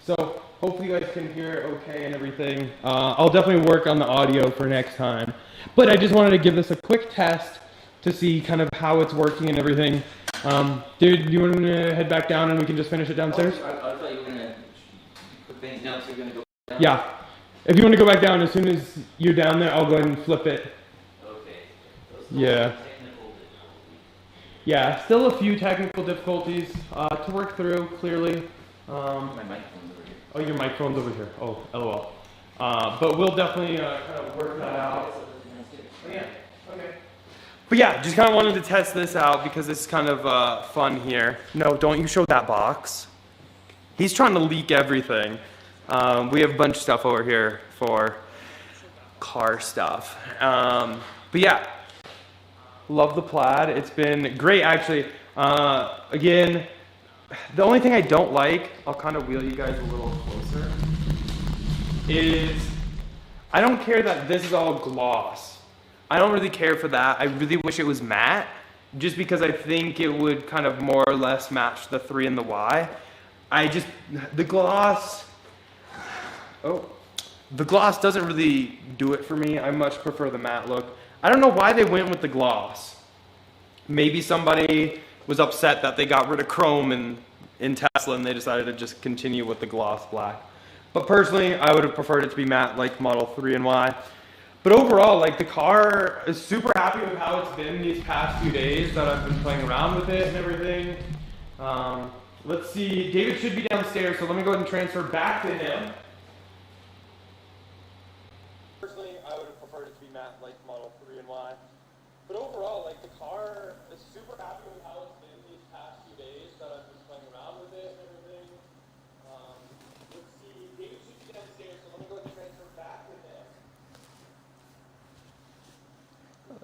So hopefully you guys can hear it okay and everything. I'll definitely work on the audio for next time. But I just wanted to give this a quick test to see kind of how it's working and everything. Dude, do you want to head back down and we can just finish it downstairs? I thought you were going to put things down, so you're going to go down? Yeah. If you want to go back down, as soon as you're down there, I'll go ahead and flip it. Okay. Yeah. Yeah, still a few technical difficulties to work through, clearly. My microphone's over here. Oh, your microphone's over here. Oh, LOL. But we'll definitely kind of work that out. Oh, yeah, okay. But yeah, just kind of wanted to test this out because it's kind of fun here. No, don't you show that box. He's trying to leak everything. We have a bunch of stuff over here for car stuff. But yeah, love the Plaid. It's been great, actually. Again, the only thing I don't like, I'll kind of wheel you guys a little closer, is I don't care that this is all gloss. I don't really care for that. I really wish it was matte, just because I think it would kind of more or less match the 3 and the Y. The gloss doesn't really do it for me. I much prefer the matte look. I don't know why they went with the gloss. Maybe somebody was upset that they got rid of chrome in Tesla and they decided to just continue with the gloss black. But personally, I would have preferred it to be matte like Model 3 and Y. But overall, like, the car is super happy with how it's been these past few days that I've been playing around with it and everything. Let's see, David should be downstairs, so let me go ahead and transfer back to him. Personally, I would have preferred it to be matte like Model 3 and Y. But overall, like, the car is super happy with how it's been these past few days that I've been playing around with it and everything. Let's see, David should be downstairs, so let me go ahead and transfer back to him.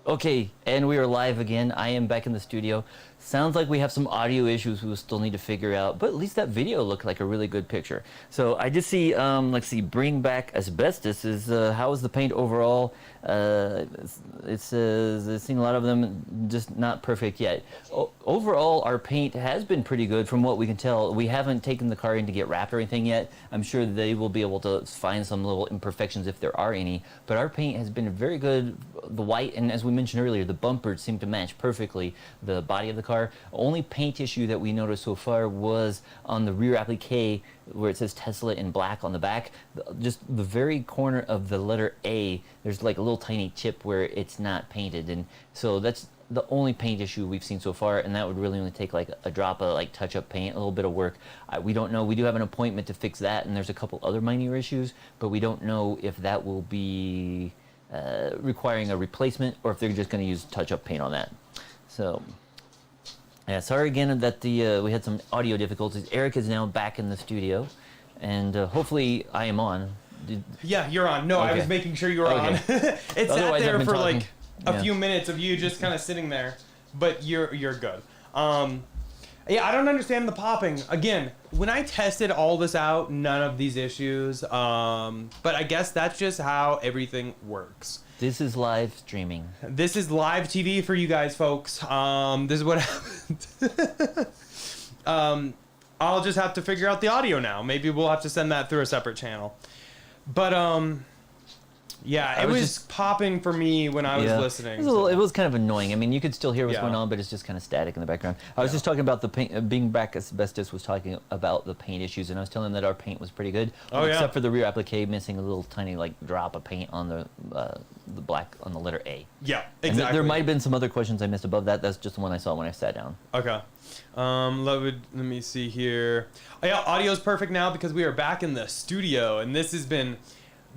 Okay, and we are live again. I am back in the studio. Sounds like we have some audio issues we will still need to figure out, but at least that video looked like a really good picture. So I just see, let's see, bring back asbestos is, how is the paint overall? I've seen a lot of them just not perfect yet. Overall, our paint has been pretty good from what we can tell. We haven't taken the car in to get wrapped or anything yet. I'm sure they will be able to find some little imperfections if there are any, but our paint has been very good. The white, and as we mentioned earlier, the bumpers seem to match perfectly the body of the car. Only paint issue that we noticed so far was on the rear applique where it says Tesla in black on the back. Just the very corner of the letter A, there's like a little tiny chip where it's not painted, and so that's the only paint issue we've seen so far, and that would really only take like a drop of like touch-up paint, a little bit of work. We don't know. We do have an appointment to fix that, and there's a couple other minor issues, but we don't know if that will be requiring a replacement or if they're just going to use touch-up paint on that. So yeah, sorry again that we had some audio difficulties. Eric is now back in the studio, and hopefully I am on. Yeah, you're on. No, okay. I was making sure you were on. It sat there for like a few minutes of you just kind of sitting there, but you're good. Yeah, I don't understand the popping. Again, when I tested all this out, none of these issues. But I guess that's just how everything works. This is live streaming. This is live TV for you guys, folks. This is what happened. I'll just have to figure out the audio now. Maybe we'll have to send that through a separate channel. But yeah, it was just popping for me when I was listening. It was kind of annoying. I mean, you could still hear what's going on, but it's just kind of static in the background. I was just talking about the paint. Being back asbestos was talking about the paint issues, and I was telling him that our paint was pretty good, except for the rear applique missing a little tiny like drop of paint on the black on the letter A. Yeah, exactly. And there might have been some other questions I missed above that. That's just the one I saw when I sat down. Okay. Let me see here. Oh, yeah, audio is perfect now because we are back in the studio, and this has been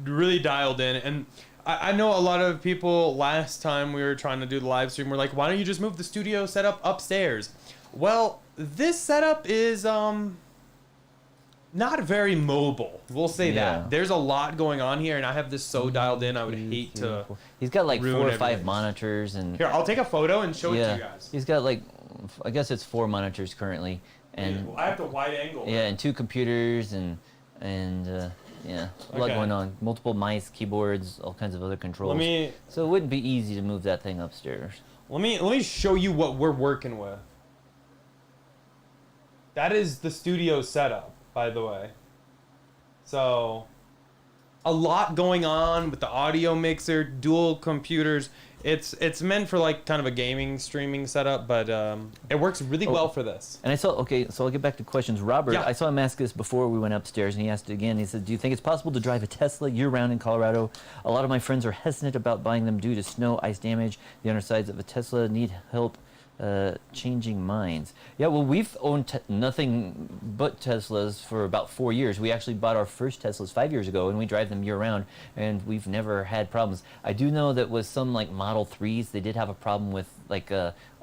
really dialed in. And I know a lot of people last time we were trying to do the live stream were like, why don't you just move the studio setup upstairs? Well, this setup is not very mobile. We'll say that. There's a lot going on here, and I have this so dialed in. I would hate to. He's got like 4 or 5 monitors, and here I'll take a photo and show it to you guys. He's got like I guess it's 4 monitors currently, and I have to wide angle. yeah, and 2 computers and yeah, a lot Okay. going on. Multiple mice, keyboards, all kinds of other controls. me- So it wouldn't be easy to move that thing upstairs. Let me show you what we're working with. That is the studio setup, by the way. So, a lot going on with the audio mixer, dual computers. It's meant for like kind of a gaming streaming setup, but it works really well for this. And I saw, okay, so I'll get back to questions. Robert, Yeah. I saw him ask this before we went upstairs, and he asked it again. He said, do you think it's possible to drive a Tesla year-round in Colorado? A lot of my friends are hesitant about buying them due to snow, ice damage. The undersides of a Tesla need help changing minds. Yeah, well, we've owned nothing but Teslas for about 4 years. We actually bought our first Teslas 5 years ago, and we drive them year-round, and we've never had problems. I do know that with some like Model 3s, they did have a problem with like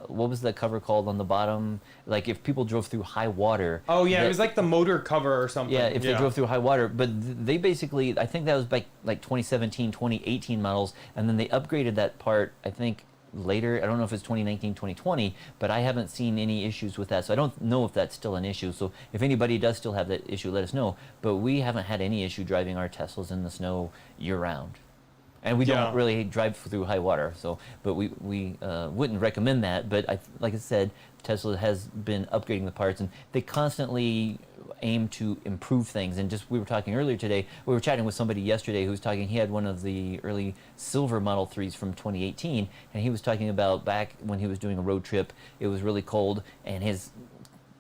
what was the cover called on the bottom? Like if people drove through high water. Oh yeah, that- it was like the motor cover or something. yeah, if they drove through high water. But they basically, I think that was like 2017, 2018 models, and then they upgraded that part, I think, later. I don't know if it's 2019, 2020, but I haven't seen any issues with that. So I don't know if that's still an issue. So if anybody does still have that issue, let us know. But we haven't had any issue driving our Teslas in the snow year-round. And we Yeah. don't really drive through high water, so but we wouldn't recommend that. But like I said, Tesla has been upgrading the parts, and they constantly aim to improve things. And just we were talking earlier today, we were chatting with somebody yesterday who was talking. He had one of the early silver Model 3s from 2018, and he was talking about back when he was doing a road trip. It was really cold, and his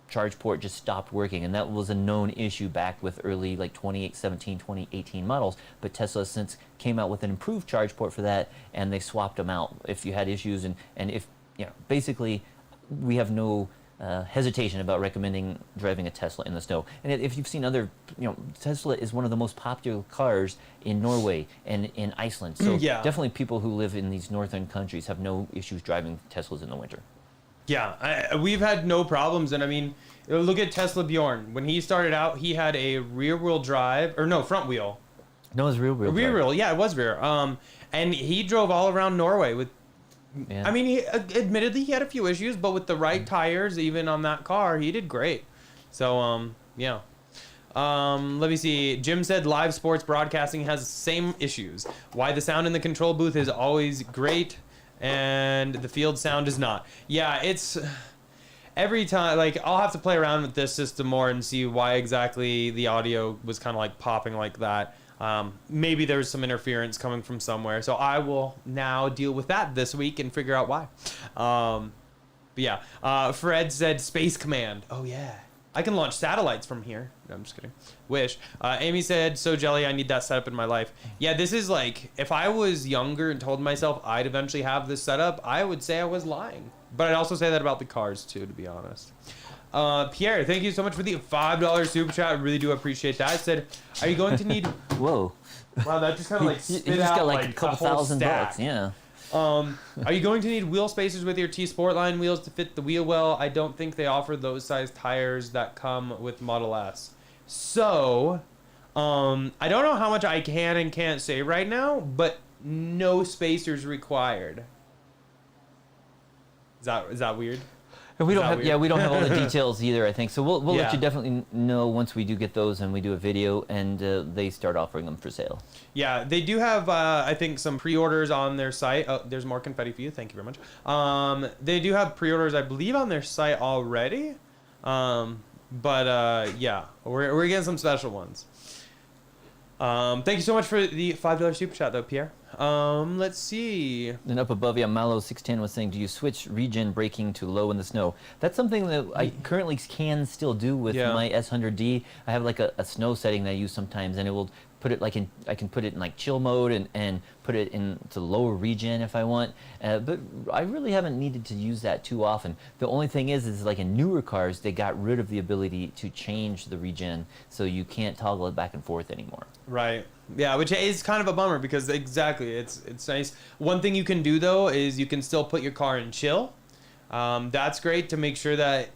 charge port just stopped working, and that was a known issue back with early like 2017, 2018 models. But Tesla since came out with an improved charge port for that, and they swapped them out if you had issues. And if basically we have no hesitation about recommending driving a Tesla in the snow. And if you've seen other, Tesla is one of the most popular cars in Norway and in Iceland. So Yeah. definitely people who live in these northern countries have no issues driving Teslas in the winter. Yeah, we've had no problems, and I mean, look at Tesla Bjorn. When he started out, he had a rear-wheel drive, or no, front wheel. No, it's real. Rear wheel, yeah, it was rear. And he drove all around Norway with. Yeah. I mean, admittedly he had a few issues, but with the right tires, even on that car, he did great. So yeah. Let me see. Jim said live sports broadcasting has the same issues. Why the sound in the control booth is always great, and the field sound is not. Yeah, it's every time. Like I'll have to play around with this system more and see why exactly the audio was kind of like popping like that. Maybe there's some interference coming from somewhere. So I will now deal with that this week and figure out why. But yeah, Fred said Space Command. Oh yeah, I can launch satellites from here. No, I'm just kidding. Wish. Amy said, so jelly, I need that setup in my life. Yeah, this is like, if I was younger and told myself I'd eventually have this setup, I would say I was lying. But I'd also say that about the cars too, to be honest. Pierre, thank you so much for the $5 super chat. I really do appreciate that. I said, are you going to need... Whoa. Wow, that just kind of like You spit just out got like like a couple whole $1,000. stack. Yeah. Are you going to need wheel spacers with your T Sportline wheels to fit the wheel well? I don't think they offer those size tires that come with Model S. So, I don't know how much I can and can't say right now, but no spacers required. Is that weird? And we Is don't that have, weird? yeah, we don't have all the details either, I think. So we'll let Yeah. you definitely know once we do get those and we do a video and they start offering them for sale. Yeah, they do have, I think, some pre-orders on their site. Oh, there's more confetti for you. Thank you very much. They do have pre-orders, I believe, on their site already. Yeah, we're getting some special ones. Thank you so much for the $5 super chat, though, Pierre. Let's see. And up above, yeah, Malo610 was saying, do you switch regen braking to low in the snow? That's something that I currently can still do with Yeah. my S100D. I have like a snow setting that I use sometimes, and it will put it like in, I can put it in like chill mode and put it into lower regen if I want. But I really haven't needed to use that too often. The only thing is like in newer cars, they got rid of the ability to change the regen, so you can't toggle it back and forth anymore. Right. Yeah, which is kind of a bummer because exactly, it's nice. One thing you can do though is you can still put your car in chill. That's great to make sure that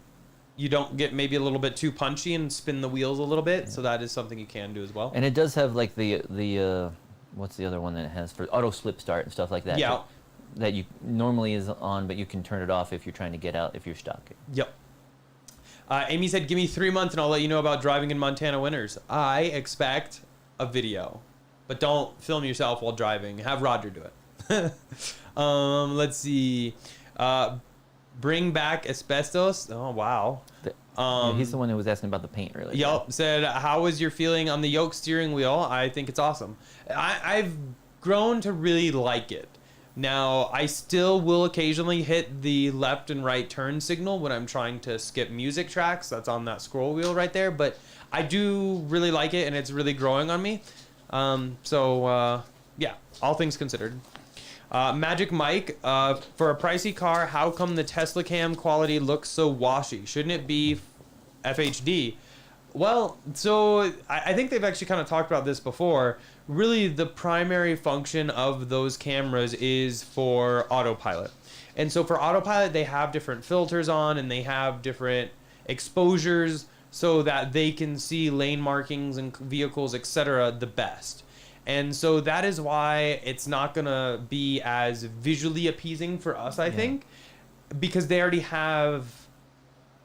you don't get maybe a little bit too punchy and spin the wheels a little bit. Yeah. So that is something you can do as well. And it does have like the what's the other one that it has for auto slip start and stuff like that. Yeah. that you normally is on, but you can turn it off if you're trying to get out if you're stuck. Yep. Amy said, give me 3 months and I'll let you know about driving in Montana winters. I expect a video, but don't film yourself while driving. Have Roger do it. Let's see. Bring back asbestos. Oh, wow. Yeah, he's the one who was asking about the paint earlier. Yep. Said, how was your feeling on the yoke steering wheel? I think it's awesome. I've grown to really like it. Now, I still will occasionally hit the left and right turn signal when I'm trying to skip music tracks. That's on that scroll wheel right there. But I do really like it, and it's really growing on me. Yeah, all things considered. Magic Mike, for a pricey car, how come the Tesla cam quality looks so washy? Shouldn't it be FHD? Well, so I think they've actually kind of talked about this before. Really, the primary function of those cameras is for autopilot. And so for autopilot, they have different filters on and they have different exposures so that they can see lane markings and vehicles, etc. the best. And so that is why it's not going to be as visually appeasing for us, I think, because they already have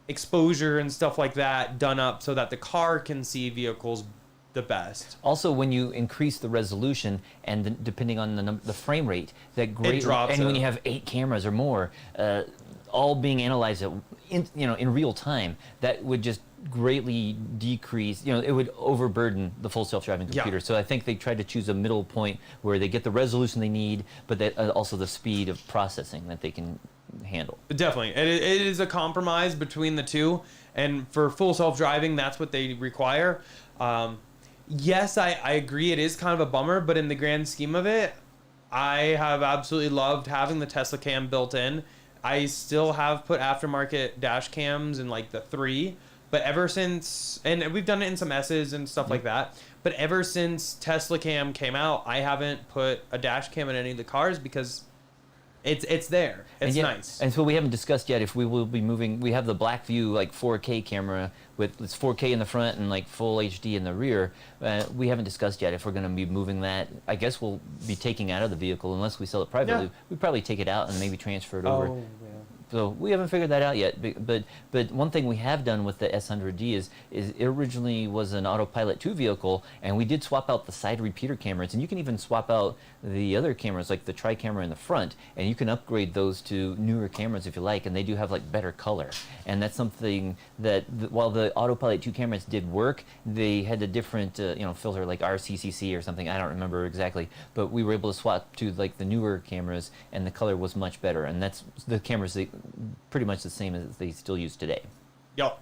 exposure and stuff like that done up so that the car can see vehicles the best. Also, when you increase the resolution and depending on the frame rate, that great, and when you have 8 cameras or more, all being analyzed in real time, that would just greatly decrease, it would overburden the full self-driving computer. Yeah. So I think they tried to choose a middle point where they get the resolution they need, but that also the speed of processing that they can handle. Definitely. It is a compromise between the two, and for full self-driving, that's what they require. Yes, I agree it is kind of a bummer, but in the grand scheme of it, I have absolutely loved having the Tesla cam built in. I still have put aftermarket dash cams in like the 3, but ever since, and we've done it in some S's and stuff like that, but ever since Tesla cam came out, I haven't put a dash cam in any of the cars because it's there. It's nice. And so we haven't discussed yet if we will be moving. We have the Blackview like 4K camera with it's 4K in the front and like full HD in the rear. We haven't discussed yet if we're going to be moving that. I guess we'll be taking out of the vehicle unless we sell it privately. Yeah. We'd probably take it out and maybe transfer it over. Yeah. So we haven't figured that out yet. But one thing we have done with the S100D is it originally was an Autopilot 2 vehicle, and we did swap out the side repeater cameras, and you can even swap out the other cameras, like the tri-camera in the front, and you can upgrade those to newer cameras if you like, and they do have like better color. And that's something that while the Autopilot 2 cameras did work, they had a different filter like RCCC or something. I don't remember exactly, but we were able to swap to like the newer cameras, and the color was much better. And that's the cameras that pretty much the same as they still use today. Yep.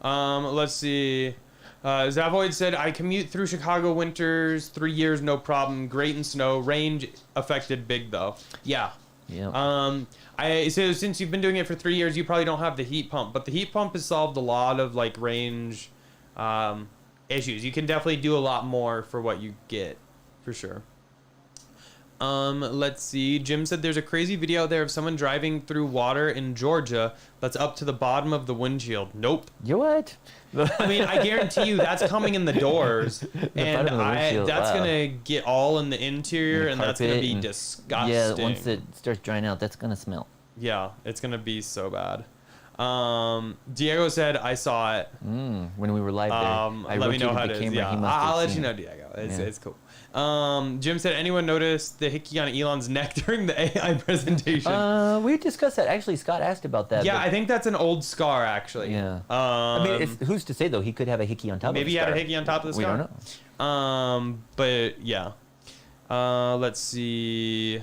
Let's see. Zavoid said, I commute through Chicago winters, 3 years, no problem. Great in snow. Range affected big, though. Yeah. Yeah. So since you've been doing it for 3 years, you probably don't have the heat pump. But the heat pump has solved a lot of, like, range issues. You can definitely do a lot more for what you get, for sure. Let's see. Jim said there's a crazy video out there of someone driving through water in Georgia that's up to the bottom of the windshield. Nope. You what? I mean, I guarantee you that's coming in the doors, and that's gonna get all in the interior, and that's gonna be disgusting. Yeah, once it starts drying out, that's gonna smell. Yeah, it's gonna be so bad. Diego said I saw it. When we were live there. Let me know how it is. Yeah, I'll let you know, Diego. It's cool. Jim said, anyone noticed the hickey on Elon's neck during the AI presentation? We discussed that. Actually, Scott asked about that. Yeah, I think that's an old scar, actually. Yeah. I mean, who's to say, though? He could have a hickey on top of the scar. Maybe he had a hickey on top of the scar. We don't know. But, yeah. Let's see.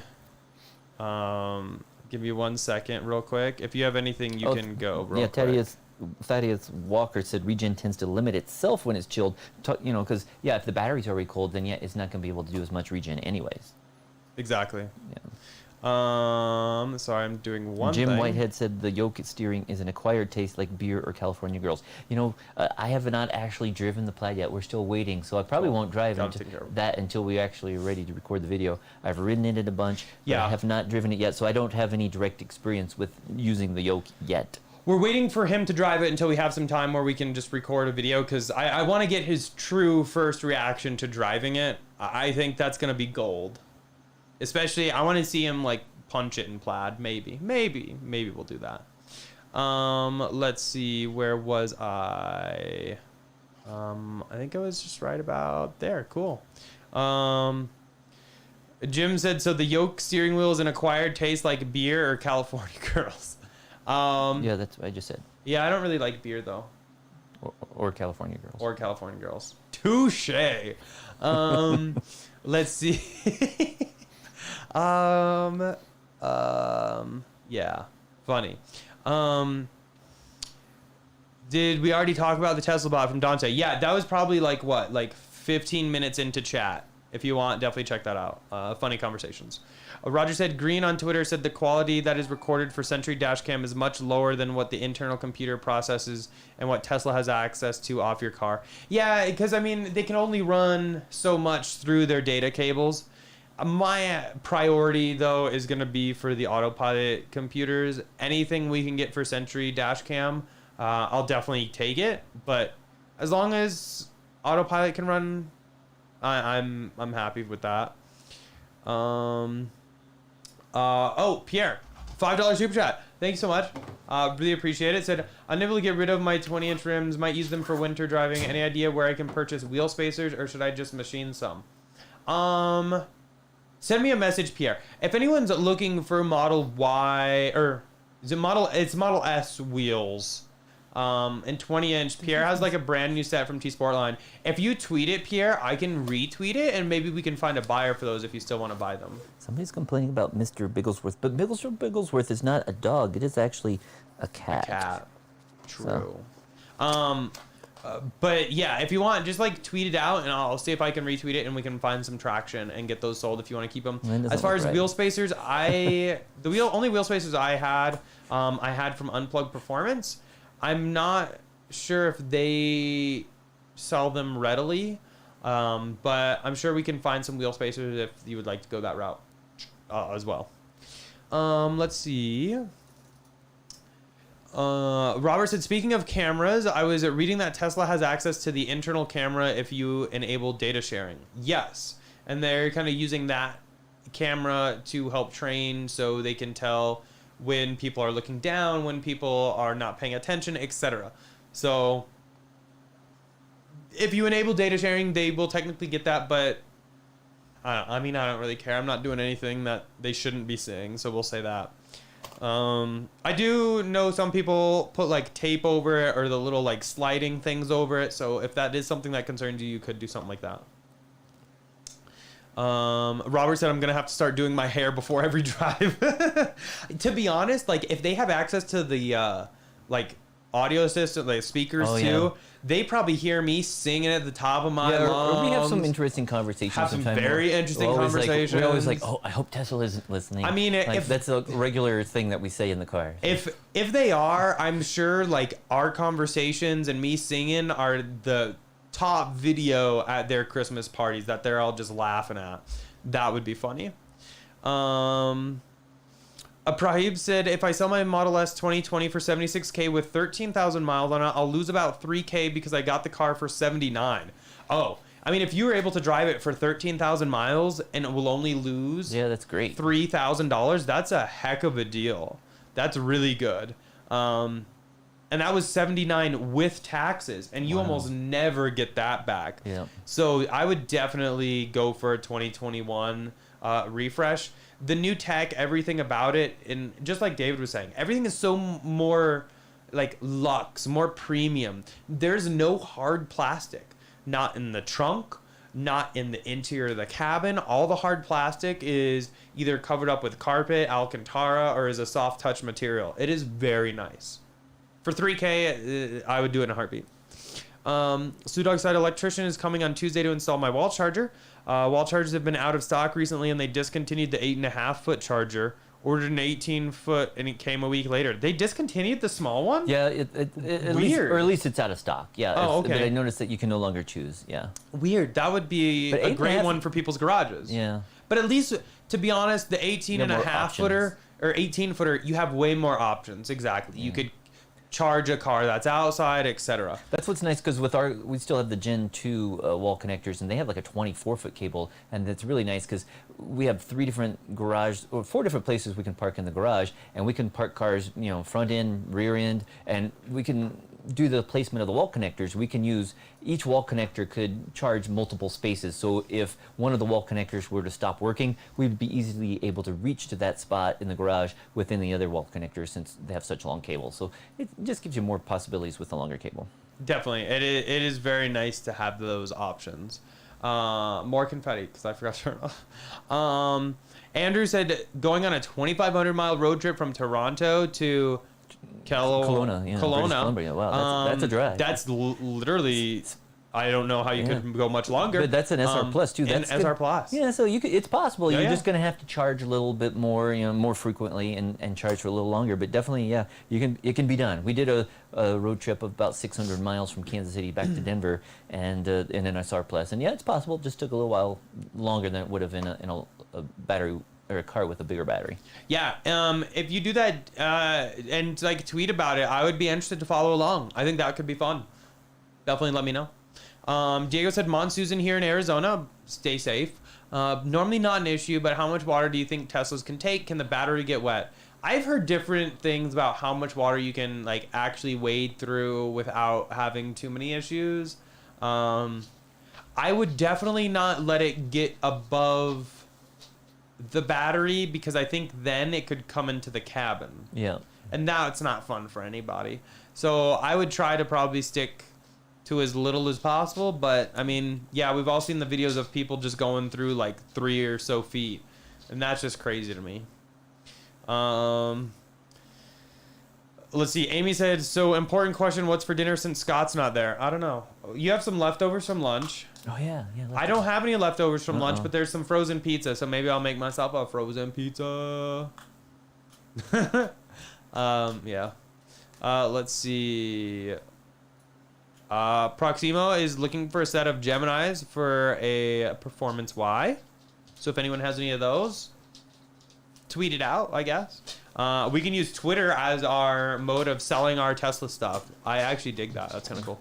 Give me 1 second real quick. If you have anything, you can go real quick. Thaddeus Walker said regen tends to limit itself when it's chilled, because if the battery's already cold, then it's not going to be able to do as much regen anyways. Exactly. Yeah. Sorry, I'm doing one Jim thing. Whitehead said the yoke steering is an acquired taste like beer or California girls. I have not actually driven the Plaid yet. We're still waiting, so I probably won't drive until we actually are ready to record the video. I've ridden it a bunch, but I have not driven it yet, so I don't have any direct experience with using the yoke yet. We're waiting for him to drive it until we have some time where we can just record a video, because I want to get his true first reaction to driving it. I think that's going to be gold. Especially, I want to see him, like, punch it in plaid. Maybe we'll do that. Let's see, where was I? I think I was just right about there. Cool. Jim said, so the yoke steering wheel is an acquired taste like beer or California girls. Yeah, that's what I just said. Yeah, I don't really like beer though. Or California girls. Or California girls. Touche. Let's see. Yeah, funny. Did we already talk about the TeslaBot from Dante? Yeah, that was probably like 15 minutes into chat. If you want, definitely check that out. Funny conversations. Roger said, Green on Twitter said the quality that is recorded for Sentry Dashcam is much lower than what the internal computer processes and what Tesla has access to off your car. Yeah, because I mean, they can only run so much through their data cables. My priority, though, is going to be for the autopilot computers. Anything we can get for Sentry Dashcam, I'll definitely take it. But as long as autopilot can run, I'm happy with that. Pierre, $5 super chat. Thank you so much. Really appreciate it. Said, unable to get rid of my 20-inch rims. Might use them for winter driving. Any idea where I can purchase wheel spacers, or should I just machine some? Send me a message, Pierre. If anyone's looking for Model Y, or is it it's Model S wheels, and 20-inch, Pierre has like a brand new set from T Sportline. If you tweet it, Pierre, I can retweet it, and maybe we can find a buyer for those if you still want to buy them. Somebody's complaining about Mr. Bigglesworth, but Mr. Bigglesworth is not a dog. It is actually a cat. A cat. True. So. But yeah, if you want, just like tweet it out, and I'll see if I can retweet it, and we can find some traction and get those sold if you want to keep them. As far as wheel spacers, only wheel spacers I had from Unplugged Performance. I'm not sure if they sell them readily, but I'm sure we can find some wheel spacers if you would like to go that route as well. Let's see. Robert said, speaking of cameras, I was reading that Tesla has access to the internal camera if you enable data sharing. Yes. And they're kind of using that camera to help train so they can tell when people are looking down, when people are not paying attention, etc. So if you enable data sharing, they will technically get that, but I don't really care. I'm not doing anything that they shouldn't be seeing, so we'll say that. I do know some people put like tape over it or the little like sliding things over it. So if that is something that concerns you, you could do something like that. Robert said, I'm going to have to start doing my hair before every drive. To be honest, like if they have access to the, like audio system, like speakers too, they probably hear me singing at the top of my lungs. Or we have some interesting conversations. Have some very interesting conversations. We're always like, oh, I hope Tesla isn't listening. I mean, like, that's a regular thing that we say in the car. If they are, I'm sure like our conversations and me singing are the top video at their Christmas parties that they're all just laughing at. That would be funny. Prahib said, if I sell my Model S 2020 for $76K with 13,000 miles on it, I'll lose about $3K because I got the car for $79. Oh, I mean, if you were able to drive it for 13,000 miles and it will only lose that's great. $3,000, that's a heck of a deal. That's really good. And that was $79 with taxes, and you almost never get that back. Yeah. So I would definitely go for a 2021 refresh. The new tech, everything about it, and just like David was saying, everything is so more like luxe, more premium. There's no hard plastic, not in the trunk, not in the interior of the cabin. All the hard plastic is either covered up with carpet, Alcantara, or is a soft touch material. It is very nice. For $3K, I would do it in a heartbeat. Sudog said, electrician is coming on Tuesday to install my wall charger. Wall chargers have been out of stock recently, and they discontinued the 8.5-foot charger. Ordered an 18-foot, and it came a week later. They discontinued the small one? Yeah, at least it's out of stock. Yeah. Oh, okay. But I noticed that you can no longer choose. Yeah. Weird. That would be a great one for people's garages. Yeah. But at least, to be honest, the 18.5-footer or 18-footer, you have way more options. Exactly. Yeah. You could charge a car that's outside, etc. That's what's nice because we still have the Gen 2 wall connectors, and they have like a 24-foot cable, and that's really nice because we have 4 different places we can park in the garage, and we can park cars, front end, rear end, and we can do the placement of the wall connectors. We can use each wall connector could charge multiple spaces. So if one of the wall connectors were to stop working, we'd be easily able to reach to that spot in the garage within the other wall connectors since they have such long cables. So it just gives you more possibilities with the longer cable. Definitely, it is very nice to have those options. More confetti because I forgot to turn off. Andrew said going on a 2,500 mile road trip from Toronto to Kelowna, yeah, British Columbia. Wow, that's a drive. That's literally, I don't know how you could go much longer. But that's an SR Plus too. That's an SR Plus. Yeah, so it's possible. Yeah, You're just gonna have to charge a little bit more, more frequently and charge for a little longer. But definitely, yeah, it can be done. We did a road trip of about 600 miles from Kansas City back to Denver, and in an SR Plus. And yeah, it's possible. It just took a little while longer than it would have in a battery or a car with a bigger battery. Yeah, if you do that and like tweet about it, I would be interested to follow along. I think that could be fun. Definitely let me know. Diego said monsoons in here in Arizona. Stay safe. Normally not an issue, but how much water do you think Teslas can take? Can the battery get wet? I've heard different things about how much water you can like actually wade through without having too many issues. I would definitely not let it get above the battery because I think then it could come into the cabin. Yeah. And now it's not fun for anybody. So I would try to probably stick to as little as possible. But I mean, yeah, we've all seen the videos of people just going through like 3 or so feet. And that's just crazy to me. Let's see. Amy said, so important question. What's for dinner since Scott's not there? I don't know. You have some leftovers from lunch. Oh, yeah. I don't have any leftovers from lunch, but there's some frozen pizza, so maybe I'll make myself a frozen pizza. Yeah. Let's see. Proximo is looking for a set of Geminis for a Performance Y. So if anyone has any of those, tweet it out, I guess. We can use Twitter as our mode of selling our Tesla stuff. I actually dig that. That's kind of cool.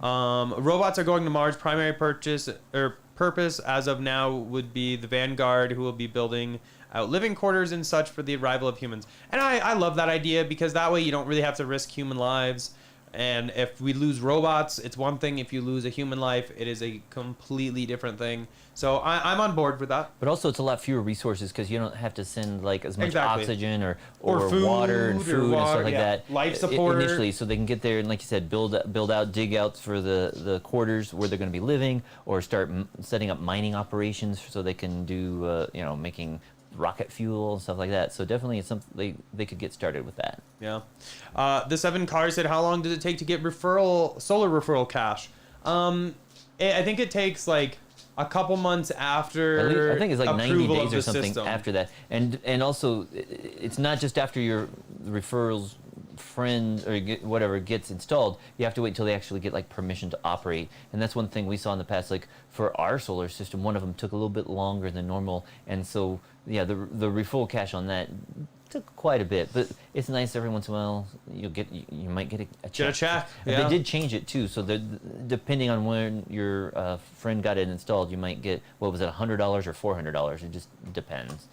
Robots are going to Mars. Primary purpose as of now would be the Vanguard, who will be building out living quarters and such for the arrival of humans. And I love that idea because that way you don't really have to risk human lives. And if we lose robots, it's one thing. If you lose a human life, it is a completely different thing. So I'm on board with that. But also, it's a lot fewer resources because you don't have to send like as much oxygen or food, water and food and stuff like that. Life support initially, so they can get there and, like you said, build out dig outs for the quarters where they're going to be living, or start setting up mining operations so they can do making rocket fuel and stuff like that. So definitely it's something they could get started with that. Yeah. The 7 cars said, how long does it take to get solar referral cash? I think it takes like a couple months after. I think it's like 90 days or something system. After that. And also it's not just after your referrals friend or whatever gets installed. You have to wait until they actually get like permission to operate. And that's one thing we saw in the past, like for our solar system, one of them took a little bit longer than normal. And so yeah, the refull cash on that took quite a bit, but it's nice every once in a while you might get a check. Get a check. Yeah. They did change it too, so depending on when your friend got it installed, you might get, what was it, $100 or $400? It just depends.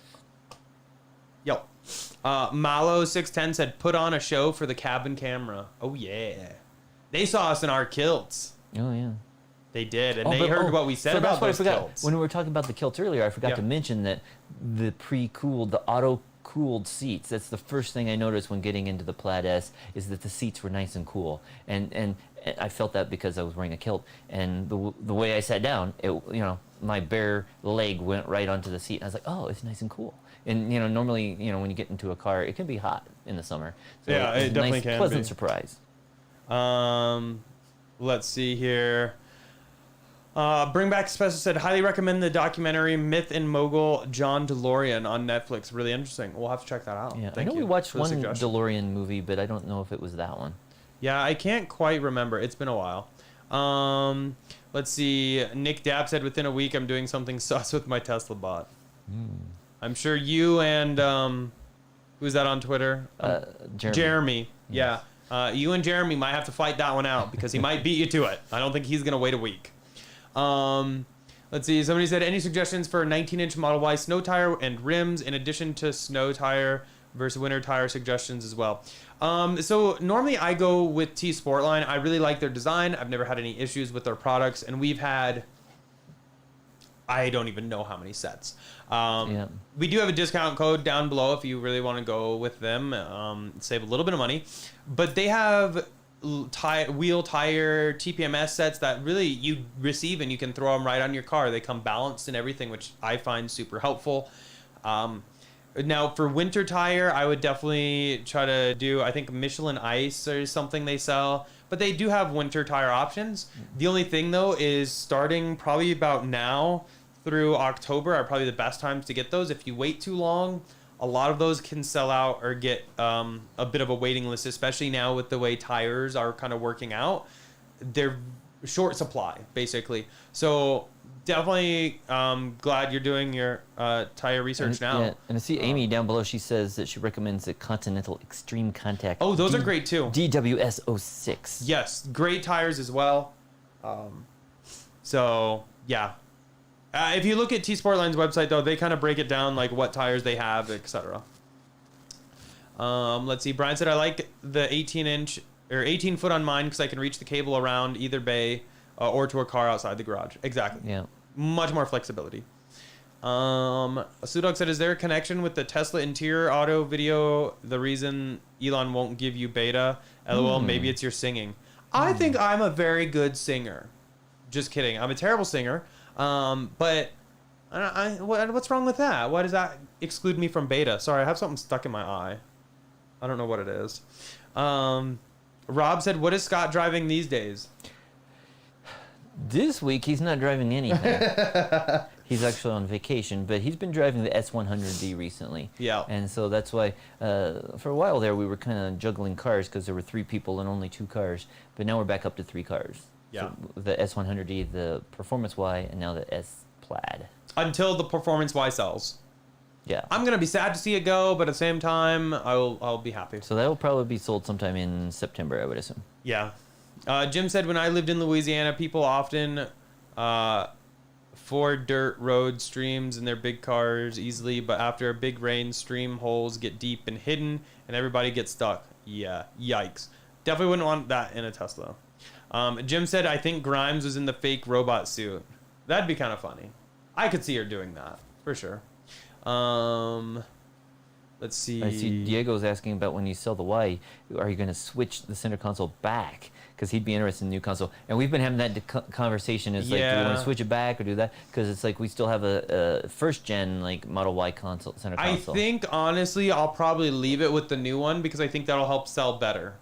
Yep. Malo610 said, put on a show for the cabin camera. Oh yeah, they saw us in our kilts. Oh yeah. They did, and they heard what we said about those kilts. When we were talking about the kilts earlier, I forgot to mention that the the auto-cooled seats, that's the first thing I noticed when getting into the Plaid S, is that the seats were nice and cool. And I felt that because I was wearing a kilt, and the way I sat down, my bare leg went right onto the seat, and I was like, oh, it's nice and cool. And normally, when you get into a car, it can be hot in the summer. So yeah, it definitely nice, can pleasant be. Surprise. Let's see here. Bring Back Special said, highly recommend the documentary Myth and Mogul John DeLorean on Netflix. Really interesting. We'll have to check that out. Yeah, Thank I know you we watched for the one suggestion. DeLorean movie, but I don't know if it was that one. Yeah, I can't quite remember. It's been a while. Let's see. Nick Dapp said, within a week, I'm doing something sus with my TeslaBot. I'm sure you and Who's that on Twitter? Jeremy. Yeah. You and Jeremy might have to fight that one out because he might beat you to it. I don't think he's going to wait a week. Let's see. Somebody said, any suggestions for 19-inch Model Y snow tire and rims in addition to snow tire versus winter tire suggestions as well? So normally I go with T Sportline. I really like their design. I've never had any issues with their products. And we've had, I don't even know how many sets. We do have a discount code down below if you really want to go with them. Save a little bit of money. But they have wheel tire TPMS sets that really you receive and you can throw them right on your car. They come balanced and everything, which I find super helpful. Now for winter tire, I would definitely try to do, I think Michelin Ice or something they sell, but they do have winter tire options. The only thing though is starting probably about now through October are probably the best times to get those. If you wait too long, a lot of those can sell out or get a bit of a waiting list, especially now with the way tires are kind of working out. They're short supply, basically. So definitely glad you're doing your tire research now. Yeah, and I see Amy down below. She says that she recommends the Continental Extreme Contact. Oh, those are great too. DWS06. Yes, great tires as well. So yeah. If you look at T Sportline's website, though, they kind of break it down, like what tires they have, etc. Let's see. Brian said, I like the 18-inch or 18-foot on mine because I can reach the cable around either bay or to a car outside the garage. Exactly. Yeah. Much more flexibility. Sudok said, is there a connection with the Tesla interior auto video? The reason Elon won't give you beta? LOL, maybe it's your singing. I think I'm a very good singer. Just kidding. I'm a terrible singer. But what's wrong with that? Why does that exclude me from beta? Sorry, I have something stuck in my eye. I don't know what it is. Rob said, what is Scott driving these days? This week, he's not driving anything. He's actually on vacation, but he's been driving the S100D recently. Yeah. And so that's why, for a while there, we were kind of juggling cars because there were 3 people and only 2 cars. But now we're back up to 3 cars. Yeah. So the S100D, the Performance Y, and now the S Plaid. Until the Performance Y sells. Yeah. I'm gonna be sad to see it go, but at the same time, I'll be happy. So that will probably be sold sometime in September, I would assume. Yeah. Jim said, when I lived in Louisiana, people often ford dirt road streams in their big cars easily, but after a big rain, stream holes get deep and hidden, and everybody gets stuck. Yeah. Yikes. Definitely wouldn't want that in a Tesla. Jim said, I think Grimes was in the fake robot suit. That'd be kind of funny. I could see her doing that, for sure. Let's see. I see Diego's asking about when you sell the Y, are you going to switch the center console back? Because he'd be interested in the new console. And we've been having that conversation. Is like, do we want to switch it back or do that? Because it's like we still have a first-gen like Model Y console, center console. I think, honestly, I'll probably leave it with the new one because I think that'll help sell better.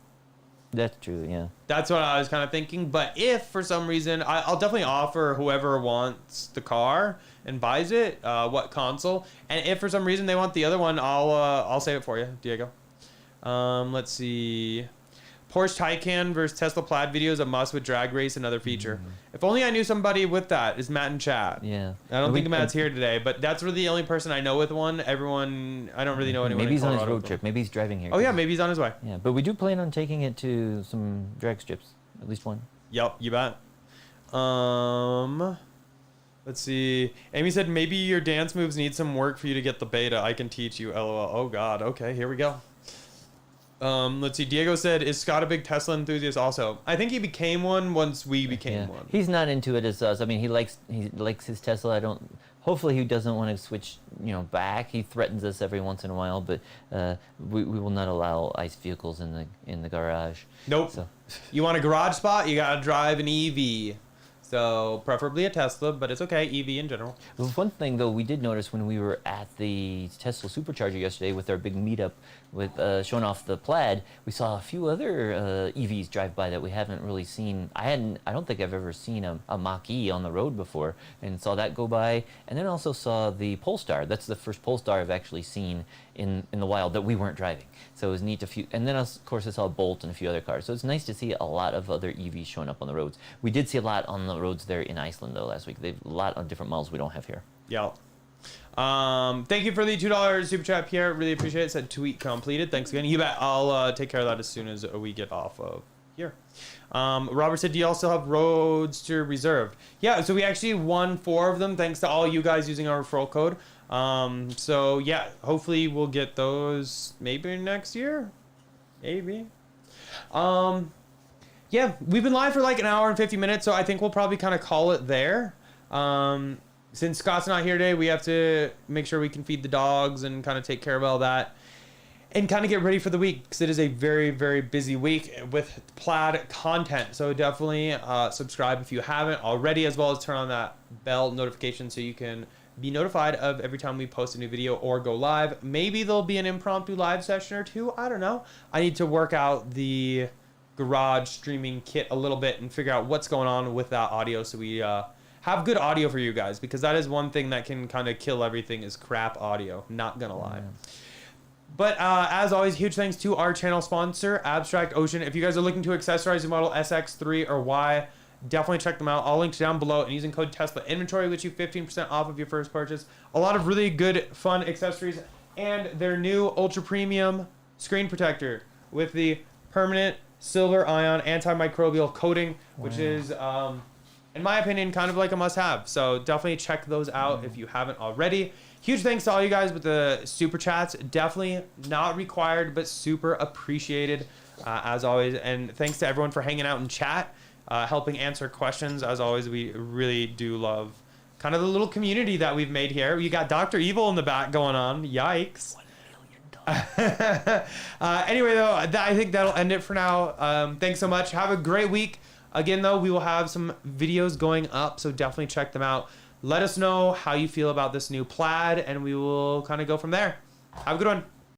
That's true, yeah. That's what I was kind of thinking. But if for some reason, I'll definitely offer whoever wants the car and buys it, what console. And if for some reason they want the other one, I'll save it for you, Diego. Let's see. Porsche Taycan versus Tesla Plaid video is a must with drag race and other feature. If only I knew somebody with that. Is Matt in chat? Yeah. I don't think Matt's here today, but that's really the only person I know with one. Everyone, I don't really know anyone. Maybe he's in on Colorado his road trip. Maybe he's driving here. Oh yeah, maybe he's on his way. Yeah, but we do plan on taking it to some drag strips, at least one. Yep, you bet. Let's see. Amy said maybe your dance moves need some work for you to get the beta. I can teach you. LOL. Oh God. Okay, here we go. Let's see. Diego said, "Is Scott a big Tesla enthusiast?" Also, I think he became one once we became one. He's not into it as us. I mean, he likes his Tesla. I don't. Hopefully, he doesn't want to switch, back. He threatens us every once in a while, but we will not allow ICE vehicles in the garage. Nope. So. You want a garage spot? You gotta drive an EV. So preferably a Tesla, but it's okay, EV in general. Well, one thing though we did notice when we were at the Tesla Supercharger yesterday with our big meetup with showing off the Plaid, we saw a few other EVs drive by that we haven't really seen. I don't think I've ever seen a Mach-E on the road before, and saw that go by. And then also saw the Polestar. That's the first Polestar I've actually seen in the wild that we weren't driving. So it was neat and then of course I saw a Bolt and a few other cars. So it's nice to see a lot of other EVs showing up on the roads. We did see a lot on the roads there in Iceland though last week. They've a lot of different models we don't have here. Yeah. Thank you for the $2 super chat, Pierre. Really appreciate it. Said tweet completed. Thanks again. You bet. I'll take care of that as soon as we get off of here. Robert said, do you also have Roadster reserved? Yeah, so we actually won 4 of them thanks to all you guys using our referral code. So yeah, hopefully we'll get those maybe next year. Maybe. Yeah, we've been live for like an hour and 50 minutes, so I think we'll probably kind of call it there. Since Scott's not here today, we have to make sure we can feed the dogs and kind of take care of all that and kind of get ready for the week, because it is a very, very busy week with Plaid content. So definitely subscribe if you haven't already, as well as turn on that bell notification so you can be notified of every time we post a new video or go live. Maybe there'll be an impromptu live session or two. I don't know. I need to work out the garage streaming kit a little bit and figure out what's going on with that audio, so we have good audio for you guys, because that is one thing that can kind of kill everything is crap audio. Not gonna lie. But as always, huge thanks to our channel sponsor, Abstract Ocean. If you guys are looking to accessorize your model SX3 or Y, definitely check them out. All links down below, and using code Tesla Inventory gets you 15% off of your first purchase. A lot of really good, fun accessories, and their new ultra premium screen protector with the permanent silver ion antimicrobial coating, which is, in my opinion, kind of like a must-have. So definitely check those out if you haven't already. Huge thanks to all you guys with the super chats. Definitely not required, but super appreciated, as always. And thanks to everyone for hanging out in chat, helping answer questions. As always, we really do love kind of the little community that we've made here. You got Dr. Evil in the back going on. Yikes. Anyway, though, I think that'll end it for now. Thanks so much. Have a great week. Again, though, we will have some videos going up, so definitely check them out. Let us know how you feel about this new Plaid, and we will kind of go from there. Have a good one.